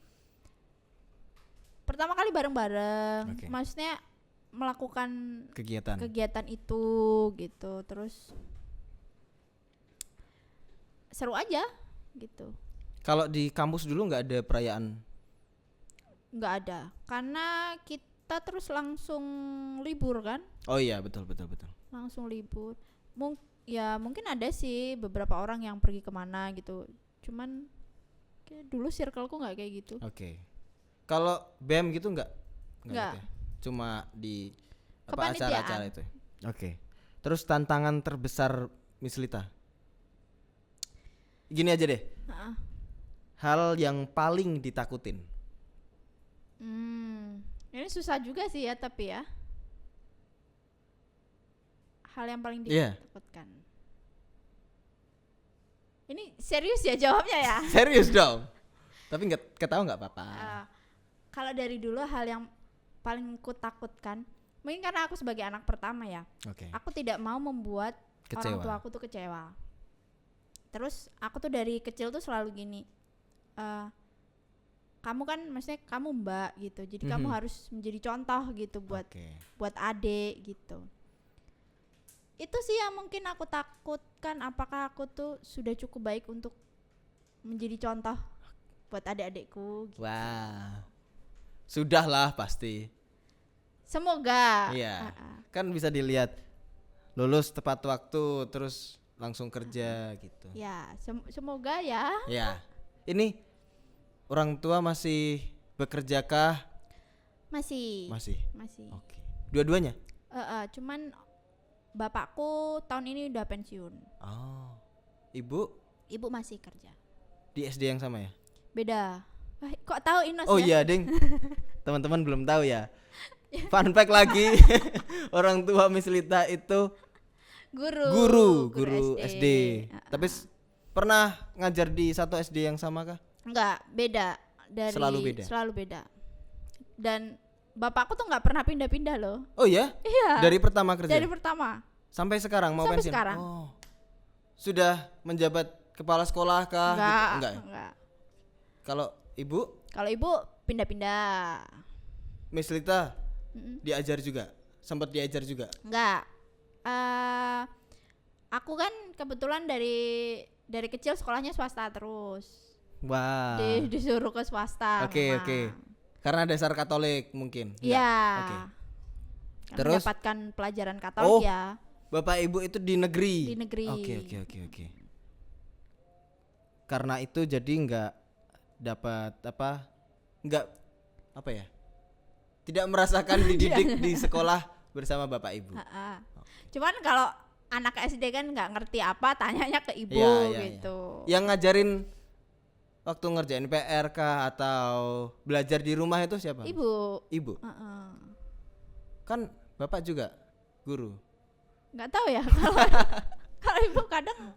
bareng-bareng. Oke. Maksudnya melakukan Kegiatan. itu gitu. Terus seru aja gitu. Kalau di kampus dulu nggak ada perayaan. Nggak ada, karena kita terus langsung libur kan. Oh iya, betul. Langsung libur. Mungkin ada sih beberapa orang yang pergi kemana gitu. Cuman dulu circleku nggak kayak gitu. Oke. Kalau BEM gitu nggak Nggak. gitu ya? Cuma di Kepanitiaan. acara-acara itu. Oke. Terus tantangan terbesar Miss Lita. Gini aja deh. Hal yang paling ditakutin. Ini susah juga sih ya, tapi ya. Hal yang paling Iya. ditakutkan. Ini serius ya jawabnya ya? Serius dong. Tapi nggak ketawa nggak apa-apa. Kalau dari dulu hal yang paling ku takutkan, mungkin karena aku sebagai anak pertama ya. Oke. Aku tidak mau membuat orang tua aku tuh kecewa. Terus aku tuh dari kecil tuh selalu gini, kamu kan maksudnya kamu mbak gitu, jadi kamu harus menjadi contoh gitu buat adik gitu. Itu sih yang mungkin aku takutkan, apakah aku tuh sudah cukup baik untuk menjadi contoh buat adik-adikku gitu. Wah. Sudahlah pasti. Semoga. Iya. Kan bisa dilihat lulus tepat waktu terus langsung kerja gitu. Ya, semoga ya. Ya. Ini orang tua masih bekerjakah? Masih. Oke. Dua-duanya? Cuman bapakku tahun ini udah pensiun. Oh. Ibu Masih kerja. di SD yang sama ya? Beda. Kok tahu Inos Oh ya? iya, Ding. Teman-teman belum tahu ya. Fun fact lagi. Orang tua Miss Lita itu guru SD. Tapi pernah ngajar di satu SD yang sama kah? Enggak, beda. Selalu beda. Dan bapakku tuh nggak pernah pindah-pindah loh. Oh ya? Iya. Dari pertama kerja? Dari pertama. Sampai sekarang mau Sampai pensiun? sekarang. Oh. Sudah menjabat kepala sekolah kah? Enggak. Gitu? Enggak. Ya? Kalau ibu? Kalau ibu Pindah-pindah. Miss Lita diajar juga, sempat diajar juga? Enggak. Aku kan kebetulan dari kecil sekolahnya swasta terus. Wah. Disuruh ke swasta. Oke. Karena dasar Katolik mungkin. Iya. Oke. Terus mendapatkan pelajaran Katolik ya. Bapak Ibu itu di negeri. Di negeri. Oke. Karena itu jadi nggak dapat tidak merasakan dididik di sekolah bersama Bapak Ibu. Cuman kalau anak SD kan nggak ngerti apa, tanyanya ke ibu gitu. Yang ngajarin waktu ngerjain PR kah atau belajar di rumah itu siapa? Ibu. Kan Bapak juga guru. Nggak tahu ya kalau ibu kadang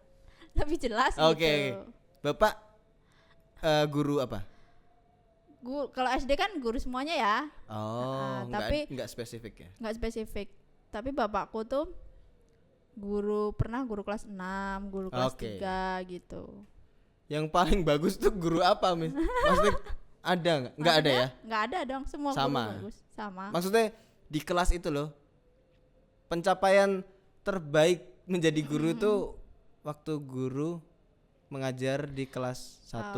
lebih jelas gitu. Bapak guru apa? Kalau SD kan guru semuanya ya. Tapi nggak spesifik ya? Nggak spesifik. Tapi bapakku tuh pernah guru kelas 6, guru kelas 3 gitu. Yang paling bagus tuh guru apa, Miss? Maksudnya ada nggak? Nggak ada ya? Nggak ada dong, semua sama. Guru bagus. Sama. Maksudnya di kelas itu loh, pencapaian terbaik menjadi guru tuh waktu guru mengajar di kelas 1,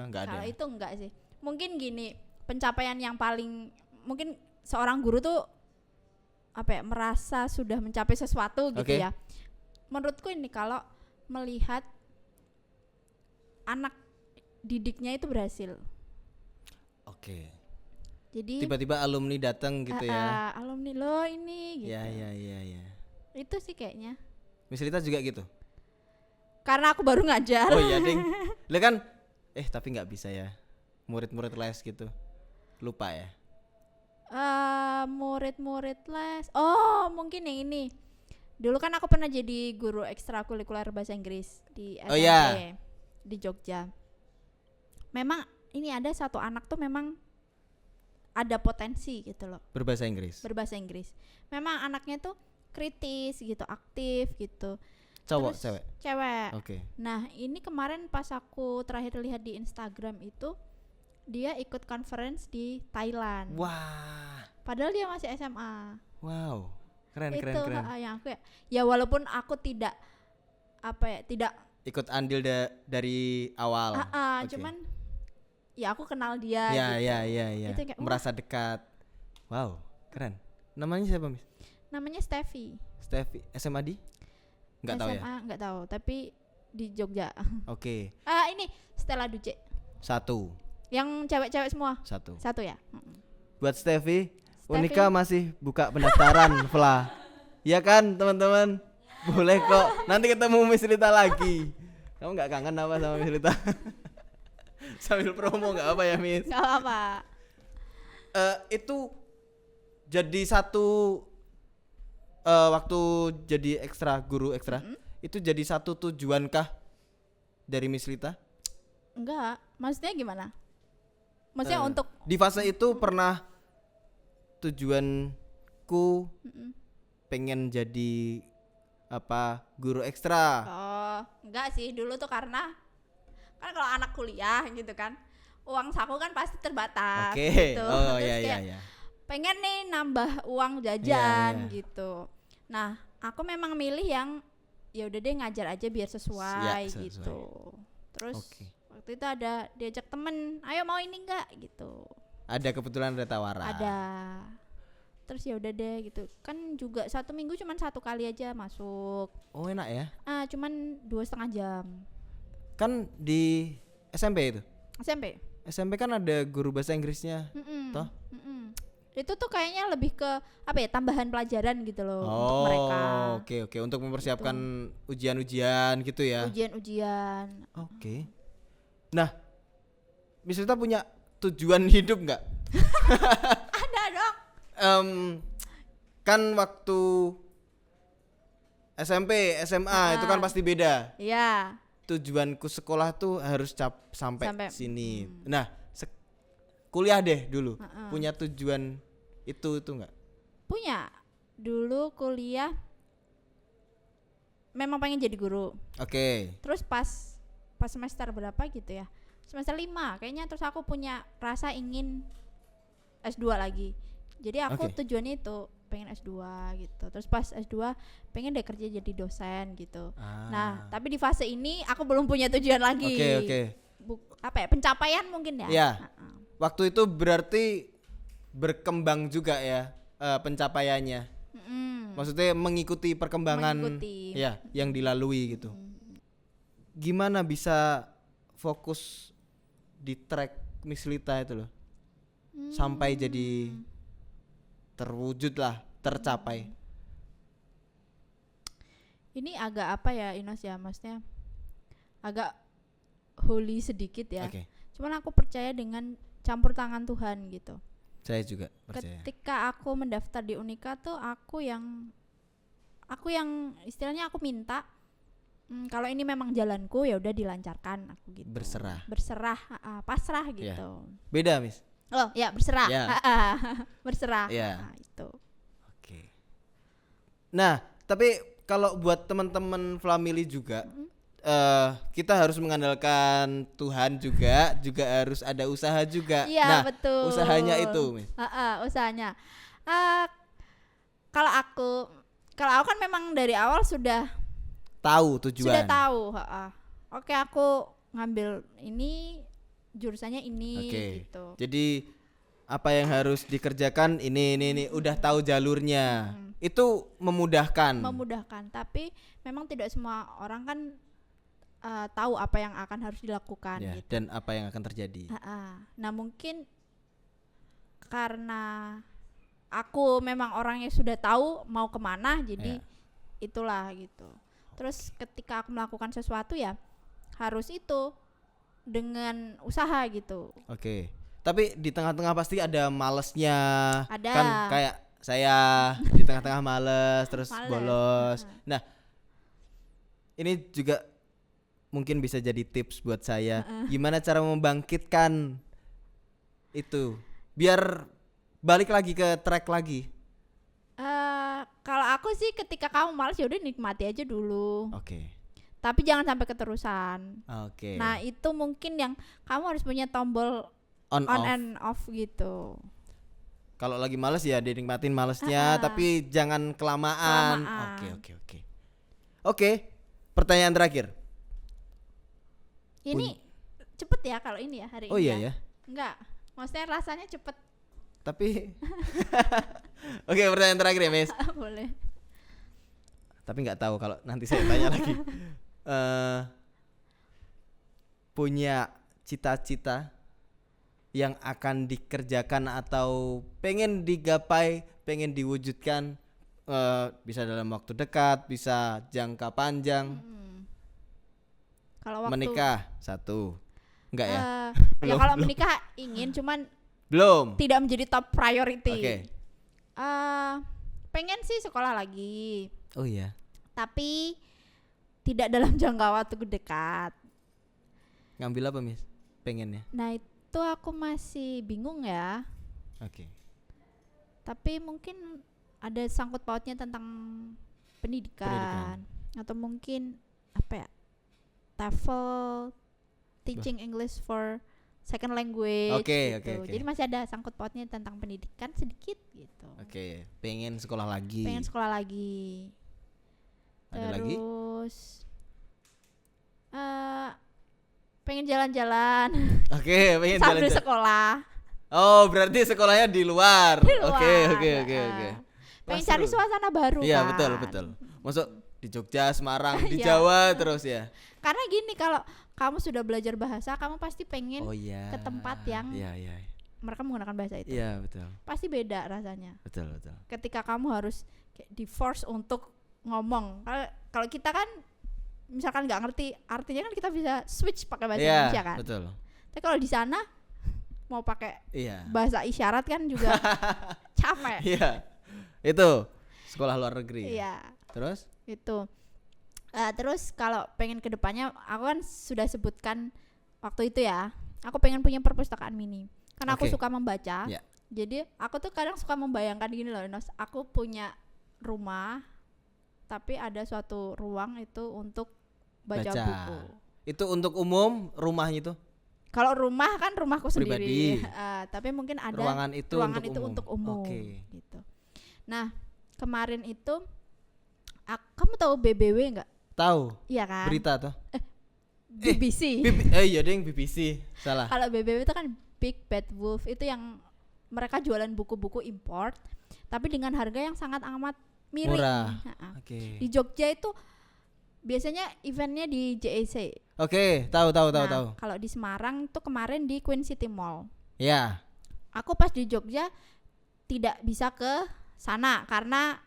2, nggak ada. Kalau itu enggak sih. Mungkin gini, pencapaian yang paling mungkin seorang guru tuh merasa sudah mencapai sesuatu gitu ya. Menurutku ini kalau melihat anak didiknya itu berhasil. Jadi tiba-tiba alumni datang gitu ya. Alumni lo ini gitu. Ya. Itu sih kayaknya. Miss Lita juga gitu. Karena aku baru ngajar. Oh iya, Ding. Lah kan tapi nggak bisa ya. Murid-murid les gitu. Lupa ya. Murid-murid les. Oh, mungkin yang ini. Dulu kan aku pernah jadi guru ekstrakurikuler bahasa Inggris di SMP di Jogja. Memang ini ada satu anak tuh memang ada potensi gitu loh. Berbahasa Inggris. Memang anaknya tuh kritis gitu, aktif gitu. Cowok, cewek? Cewek. Nah, ini kemarin pas aku terakhir lihat di Instagram itu dia ikut conference di Thailand. Wah. Padahal dia masih SMA. Wow. Keren. Yang aku ya walaupun aku tidak tidak ikut andil dari awal. Cuman ya aku kenal dia gitu. Itu kayak, merasa dekat. Wow, keren. Namanya siapa, Miss? Namanya Steffi. SMA di? Enggak tahu ya. Enggak tahu, tapi di Jogja. Ini Stella Duce. 1. Yang cewek-cewek semua? 1 ya. Buat Steffi, Unika masih buka pendaftaran Vla. Ya kan, teman-teman? Boleh kok. Nanti ketemu Miss Lita lagi. Kamu enggak kangen apa sama Miss Lita? Sambil promo enggak apa ya, Miss? Enggak apa. Itu jadi satu waktu jadi guru ekstra. Itu jadi satu tujuankah dari Miss Lita? Enggak. Maksudnya gimana? Maksudnya untuk di fase itu pernah tujuanku pengen jadi guru ekstra. Enggak sih, dulu tuh karena kan kalau anak kuliah gitu kan, uang saku kan pasti terbatas gitu. Iya. Pengen nih nambah uang jajan gitu. Nah, aku memang milih yang ya udah deh ngajar aja biar sesuai. Gitu. Terus waktu itu ada diajak temen, ayo mau ini enggak gitu. Ada kebetulan ada tawaran. Ada. Terus ya udah deh gitu. Kan juga 1 minggu cuman 1 kali aja masuk. Oh, enak ya? Cuman 2,5 jam. Kan di SMP itu? SMP kan ada guru bahasa Inggrisnya. Toh? Itu tuh kayaknya lebih ke tambahan pelajaran gitu loh untuk mereka. Oke, untuk mempersiapkan ujian-ujian gitu ya. Ujian. Nah, Miss Lita punya tujuan hidup nggak? Ada dong. Kan waktu SMP, SMA itu kan pasti beda. Iya. Tujuanku sekolah tuh harus sampai sini. Nah, kuliah deh dulu. Punya tujuan itu nggak? Punya. Dulu kuliah memang pengen jadi guru. Terus pas semester berapa gitu ya, semester 5 kayaknya, terus aku punya rasa ingin S2 lagi. Jadi aku tujuannya itu pengen S2 gitu. Terus pas S2 pengen deh kerja jadi dosen gitu. Nah, tapi di fase ini aku belum punya tujuan lagi. Apa ya? Pencapaian mungkin ya. Iya. Waktu itu berarti berkembang juga ya pencapaiannya. Maksudnya mengikuti perkembangan ya yang dilalui gitu. Gimana bisa fokus di track Miss Lita itu loh? Sampai jadi terwujud lah, tercapai. Ini agak apa ya Inos ya, maksudnya agak holy sedikit ya. Cuman aku percaya dengan campur tangan Tuhan gitu. Saya juga percaya. Ketika aku mendaftar di Unika tuh aku yang istilahnya aku minta kalau ini memang jalanku ya udah dilancarkan aku gitu. Berserah, pasrah gitu. Beda, Miss. Oh ya berserah, berserah, itu. Nah tapi kalau buat teman-teman family juga, kita harus mengandalkan Tuhan juga harus ada usaha juga. Iya, betul. Usahanya itu, Miss. Usahanya. Kalau aku kan memang dari awal sudah tahu tujuan. Sudah tahu, Oke, aku ngambil ini, jurusannya ini gitu. Jadi apa yang harus dikerjakan ini udah tahu jalurnya. Itu memudahkan, tapi memang tidak semua orang kan tahu apa yang akan harus dilakukan gitu. Dan apa yang akan terjadi. Nah, mungkin karena aku memang orangnya sudah tahu mau kemana, jadi itulah gitu. Terus ketika aku melakukan sesuatu ya harus itu dengan usaha gitu. Tapi di tengah-tengah pasti ada malesnya. Ada. Kan kayak saya di tengah-tengah males terus bolos. Nah, ini juga mungkin bisa jadi tips buat saya. Gimana cara membangkitkan itu biar balik lagi ke track lagi. Kalau aku sih ketika kamu malas ya udah nikmati aja dulu. Tapi jangan sampai keterusan. Nah, itu mungkin yang kamu harus punya tombol on and off gitu. Kalau lagi malas ya dinikmatin malesnya, tapi jangan kelamaan. Oke. Pertanyaan terakhir. Ini cepet ya kalau ini ya hari ini. Oh iya ya. Enggak, maksudnya rasanya cepet. Tapi Oke, pertanyaan terakhir ya, Miss. Boleh. Tapi nggak tahu kalau nanti saya tanya lagi. Punya cita-cita yang akan dikerjakan atau pengen digapai, pengen diwujudkan, bisa dalam waktu dekat, bisa jangka panjang. Kalau waktu menikah satu, enggak ya? Ya kalau menikah ingin, cuman belum. Tidak menjadi top priority. Pengen sih sekolah lagi. Oh iya. Tapi tidak dalam jangka waktu dekat. Ngambil apa, Miss? Pengennya? Nah, itu aku masih bingung ya. Tapi mungkin ada sangkut pautnya tentang pendidikan. Atau mungkin apa ya? TOEFL, teaching English for second language gitu. Jadi masih ada sangkut pautnya tentang pendidikan sedikit gitu. Pengen sekolah lagi. Ada lagi? Terus pengen jalan-jalan. Pengen sambil jalan-jalan. Sekolah. Oh, berarti sekolahnya di luar. Oke. Pengen cari suasana baru. Iya, kan? betul. Masuk di Jogja, Semarang, di Jawa terus ya. Karena gini, kalau kamu sudah belajar bahasa, kamu pasti pengen ke tempat yang mereka menggunakan bahasa itu. Iya, betul. Pasti beda rasanya. Betul. Ketika kamu harus di force untuk ngomong. Kalau kita kan misalkan nggak ngerti artinya, kan kita bisa switch pakai bahasa Indonesia kan. Betul. Tapi kalau di sana mau pakai bahasa isyarat kan juga capek. Itu sekolah luar negeri. Terus? Itu. Terus kalau pengen kedepannya, aku kan sudah sebutkan waktu itu ya, aku pengen punya perpustakaan mini karena aku suka membaca. Jadi aku tuh kadang suka membayangkan gini loh, Nos, aku punya rumah tapi ada suatu ruang itu untuk baca buku. Itu untuk umum rumahnya itu? Kalau rumah kan rumahku Pribadi. sendiri. Tapi mungkin ada ruangan itu untuk umum. Oke. Gitu. Nah, kemarin itu kamu tahu BBW enggak? Tahu. Iya kan? Berita tuh. BBC. Iya deng, BBC. Salah. Kalau BBW itu kan Big Bad Wolf, itu yang mereka jualan buku-buku import tapi dengan harga yang sangat amat miring. Murah. Di Jogja itu biasanya eventnya di JEC. Oke, tahu. Kalau di Semarang itu kemarin di Queen City Mall. Ya. Aku pas di Jogja tidak bisa ke sana karena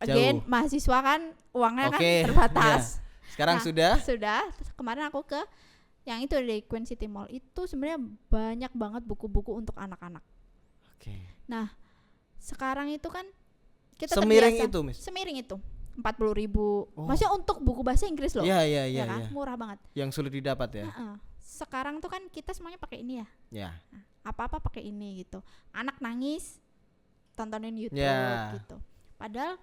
again mahasiswa kan uangnya kan terbatas. Ya. Sekarang sudah. Terus kemarin aku ke yang itu di Queen City Mall, itu sebenarnya banyak banget buku-buku untuk anak-anak. Oke. Nah, sekarang itu kan kita semiring terbiasa, itu, Miss. Semiring itu 40.000. Maksudnya untuk buku bahasa Inggris loh. Iya kan? Murah banget. Yang sulit didapat ya. Sekarang tuh kan kita semuanya pakai ini ya. Ya. Nah, apa-apa pakai ini gitu. Anak nangis tontonin YouTube gitu. Padahal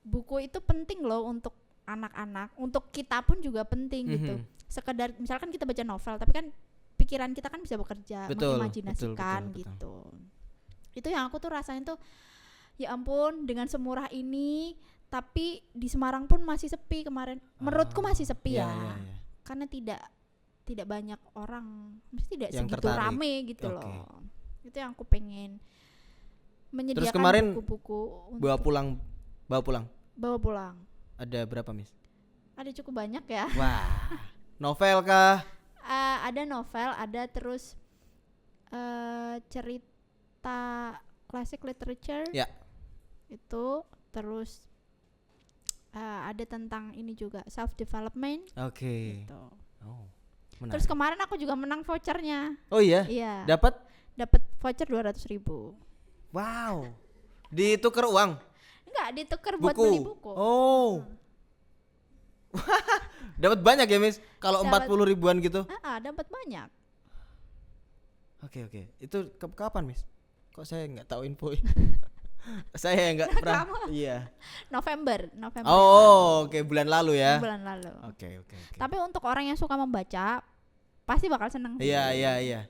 buku itu penting loh untuk anak-anak, untuk kita pun juga penting gitu. Sekedar misalkan kita baca novel tapi kan pikiran kita kan bisa bekerja, mengimajinasikan gitu. Itu yang aku tuh rasain tuh, ya ampun, dengan semurah ini tapi di Semarang pun masih sepi kemarin. Menurutku masih sepi ya. Karena tidak banyak orang, mesti tidak yang segitu tertarik. rame gitu loh. Itu yang aku pengen menyediakan. Terus kemarin buku-buku bawa pulang. Bawa pulang. Ada berapa, Miss? Ada cukup banyak ya. Wah. Novel kah? Ada novel, ada terus cerita classic literature. Ya. Itu terus ada tentang ini juga, self development. Oke. Gitu. Oh. Menarik. Terus kemarin aku juga menang vouchernya. Oh iya? Iya. Dapat voucher 200.000. Wow. Ditukar uang? Enggak, ditukar buat beli buku. Oh. Dapat banyak ya, Miss? Kalau 40 ribuan gitu? Dapat banyak. Oke. Itu kapan, Miss? Kok saya nggak tahu info? Saya nggak pernah. Iya. November. Oh, oke, bulan lalu ya. Bulan lalu. Oke. Tapi untuk orang yang suka membaca pasti bakal seneng. Iya.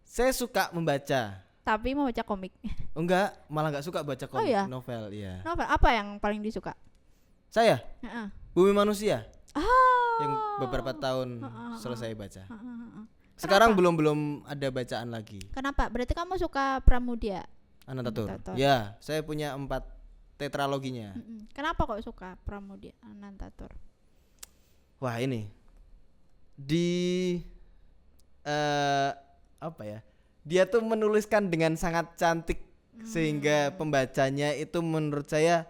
Saya suka membaca. Tapi mau baca komik. Enggak, malah nggak suka baca komik. Iya? Novel, iya. Novel apa yang paling disuka? Saya? Bumi Manusia. Yang beberapa tahun selesai baca. Sekarang belum ada bacaan lagi. Kenapa? Berarti kamu suka Pramudia? Anantatur. Ya, saya punya 4 tetraloginya. Kenapa kok suka Pramudia Anantatur? Wah, ini di apa ya? Dia tuh menuliskan dengan sangat cantik sehingga pembacanya itu menurut saya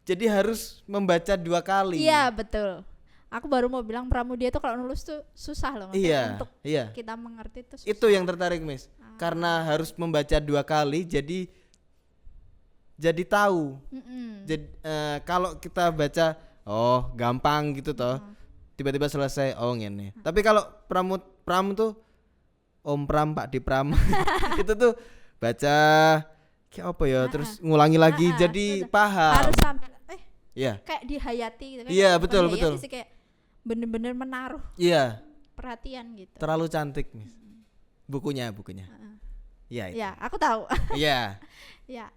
jadi harus membaca 2 kali. Iya, betul. Aku baru mau bilang Pramudia itu kalau nulis tuh susah loh. Untuk kita mengerti itu susah. Itu yang tertarik, Miss. Karena harus membaca 2 kali jadi tahu. Jadi kalau kita baca gampang gitu toh. Tiba-tiba selesai ngene. Tapi kalau Pram tuh Om Pram, Pak Di Pram itu tuh baca kayak apa ya, terus ngulangi lagi jadi paham. Harus sampai kayak dihayati gitu kan. Iya, betul. Sih, kayak bener-bener menaruh perhatian gitu. Terlalu cantik, Miss. Bukunya. Iya, ya, aku tahu. Iya. Ya.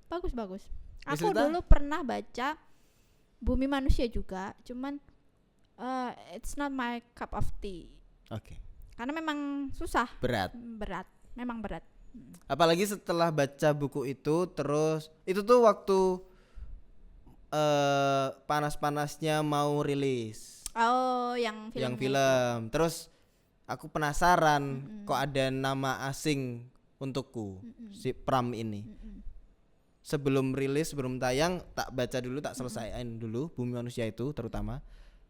Bagus. Miss Aku Lita? dulu pernah baca Bumi Manusia juga, cuman it's not my cup of tea. Oke. Karena memang susah. Memang berat. Apalagi setelah baca buku itu, terus itu tuh waktu panas-panasnya mau rilis. Oh, yang film. Terus aku penasaran kok ada nama asing untukku, si Pram ini. Sebelum rilis, sebelum tayang, tak baca dulu, tak selesaiin dulu Bumi Manusia itu terutama.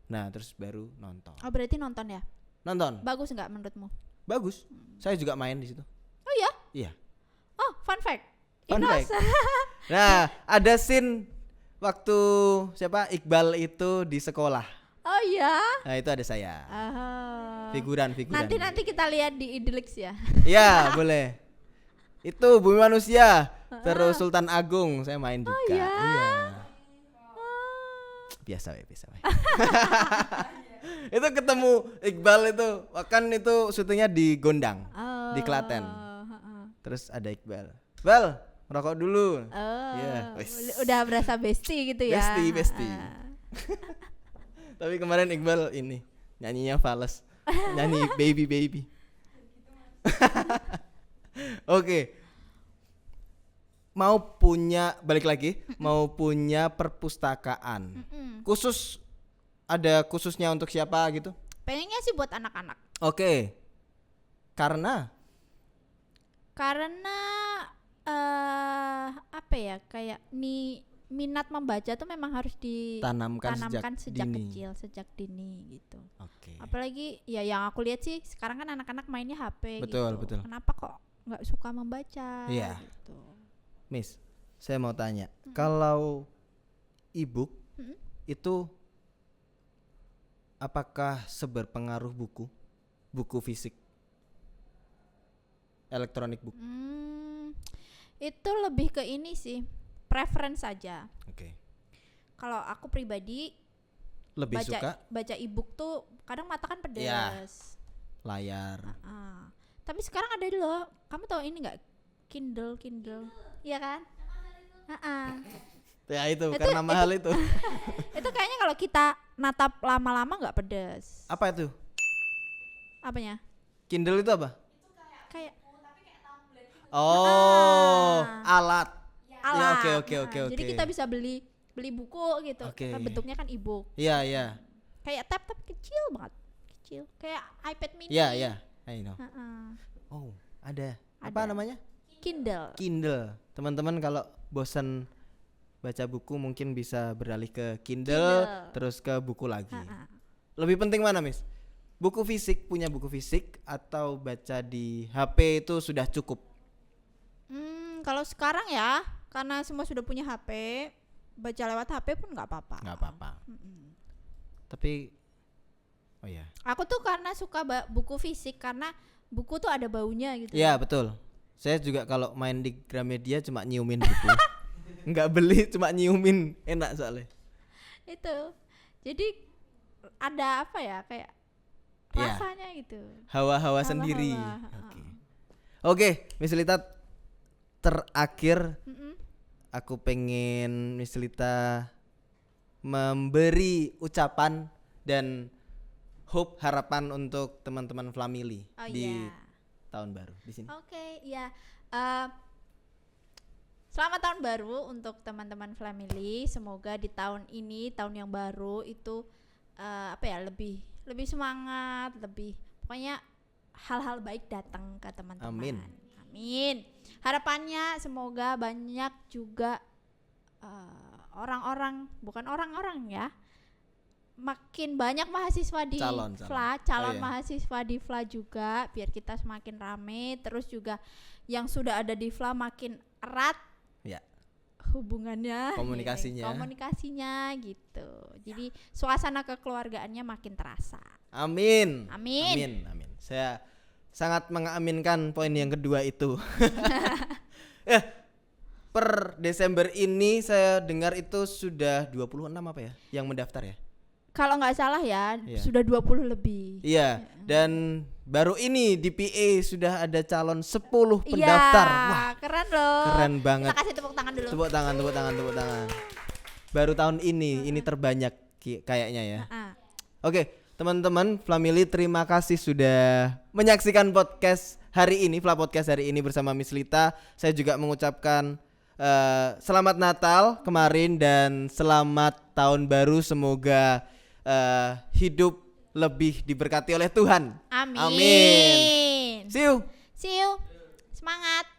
Nah, terus baru nonton. Oh, berarti nonton ya? Nonton. Bagus nggak menurutmu? Bagus. Saya juga main di situ. Oh iya? Iya. Oh, fun fact. Nah, ada scene waktu Iqbal itu di sekolah. Oh iya. Nah, itu ada saya. Figuran. Nanti kita lihat di Idlix ya. Iya, boleh. Itu Bumi Manusia. Terus Sultan Agung saya main juga. Iya. Biasa. Itu ketemu Iqbal itu, kan itu syutingnya di Gondang, di Klaten. Terus ada Iqbal, Bal, ngerokok dulu. Udah berasa bestie gitu ya. Bestie. Tapi kemarin Iqbal ini nyanyinya fales, nyanyi baby. Oke. Balik lagi, mau punya perpustakaan. Khusus, ada khususnya untuk siapa gitu? Pengennya sih buat anak-anak. Oke. Karena apa ya, kayak minat membaca tuh memang harus ditanamkan sejak kecil, sejak dini gitu. Oke. Apalagi ya yang aku lihat sih sekarang kan anak-anak mainnya HP. Betul. Kenapa kok nggak suka membaca? Iya. Gitu. Miss, saya mau tanya, kalau e-book itu apakah seberpengaruh buku fisik, elektronik book? Itu lebih ke ini sih, preference saja. Oke. Kalau aku pribadi lebih suka baca e-book tuh kadang mata kan pedes. Ya, layar. Tapi sekarang ada loh, kamu tahu ini nggak? Kindle, iya kan? Ya itu karena mahal itu. Itu kayaknya kalau kita natap lama-lama nggak pedes. Apa itu? Apanya? Kindle itu apa? Kayak alat. Ya, oke. Jadi kita bisa beli buku gitu. Okay. Bentuknya kan e-book. Iya. Kayak tab kecil banget. Kayak iPad mini. Iya. I know. Oh, ada. Apa namanya? Kindle. Teman-teman kalau bosan baca buku mungkin bisa beralih ke Kindle. Terus ke buku lagi. Lebih penting mana, Miss? Punya buku fisik atau baca di HP itu sudah cukup? Kalau sekarang ya, karena semua sudah punya HP, baca lewat HP pun nggak apa-apa. Tapi aku tuh karena suka buku fisik karena buku tuh ada baunya gitu. Iya, betul. Saya juga kalau main di Gramedia cuma nyiumin buku. Enggak beli, cuma nyiumin, enak soalnya. Itu. Jadi ada apa ya, kayak rasanya gitu. Hawa-hawa sendiri. Oke, Miss Lita, terakhir aku pengen Miss Lita memberi ucapan dan harapan untuk teman-teman Flamily di tahun baru di sini. Oke, ya. Selamat tahun baru untuk teman-teman Flamily. Semoga di tahun ini, tahun yang baru itu lebih semangat, pokoknya hal-hal baik datang ke teman-teman. Amin. Harapannya semoga banyak juga makin banyak mahasiswa di calon mahasiswa di FLA juga, biar kita semakin rame, terus juga yang sudah ada di FLA makin erat hubungannya, komunikasinya gitu. Jadi suasana kekeluargaannya makin terasa. Amin. Saya sangat mengaminkan poin yang kedua itu. Per Desember ini saya dengar itu sudah 26 apa ya yang mendaftar ya? Kalau nggak salah ya, sudah 20 lebih. Iya, dan baru ini di PA sudah ada calon 10 pendaftar. Wah, keren loh. Keren banget. Kita kasih tepuk tangan dulu. Tepuk tangan. Baru tahun ini terbanyak kayaknya ya. Oke, teman-teman Flamily, terima kasih sudah menyaksikan podcast hari ini, Fla Podcast hari ini bersama Miss Lita. Saya juga mengucapkan selamat Natal kemarin dan selamat tahun baru. Semoga hidup lebih diberkati oleh Tuhan. Amin. See you. Semangat.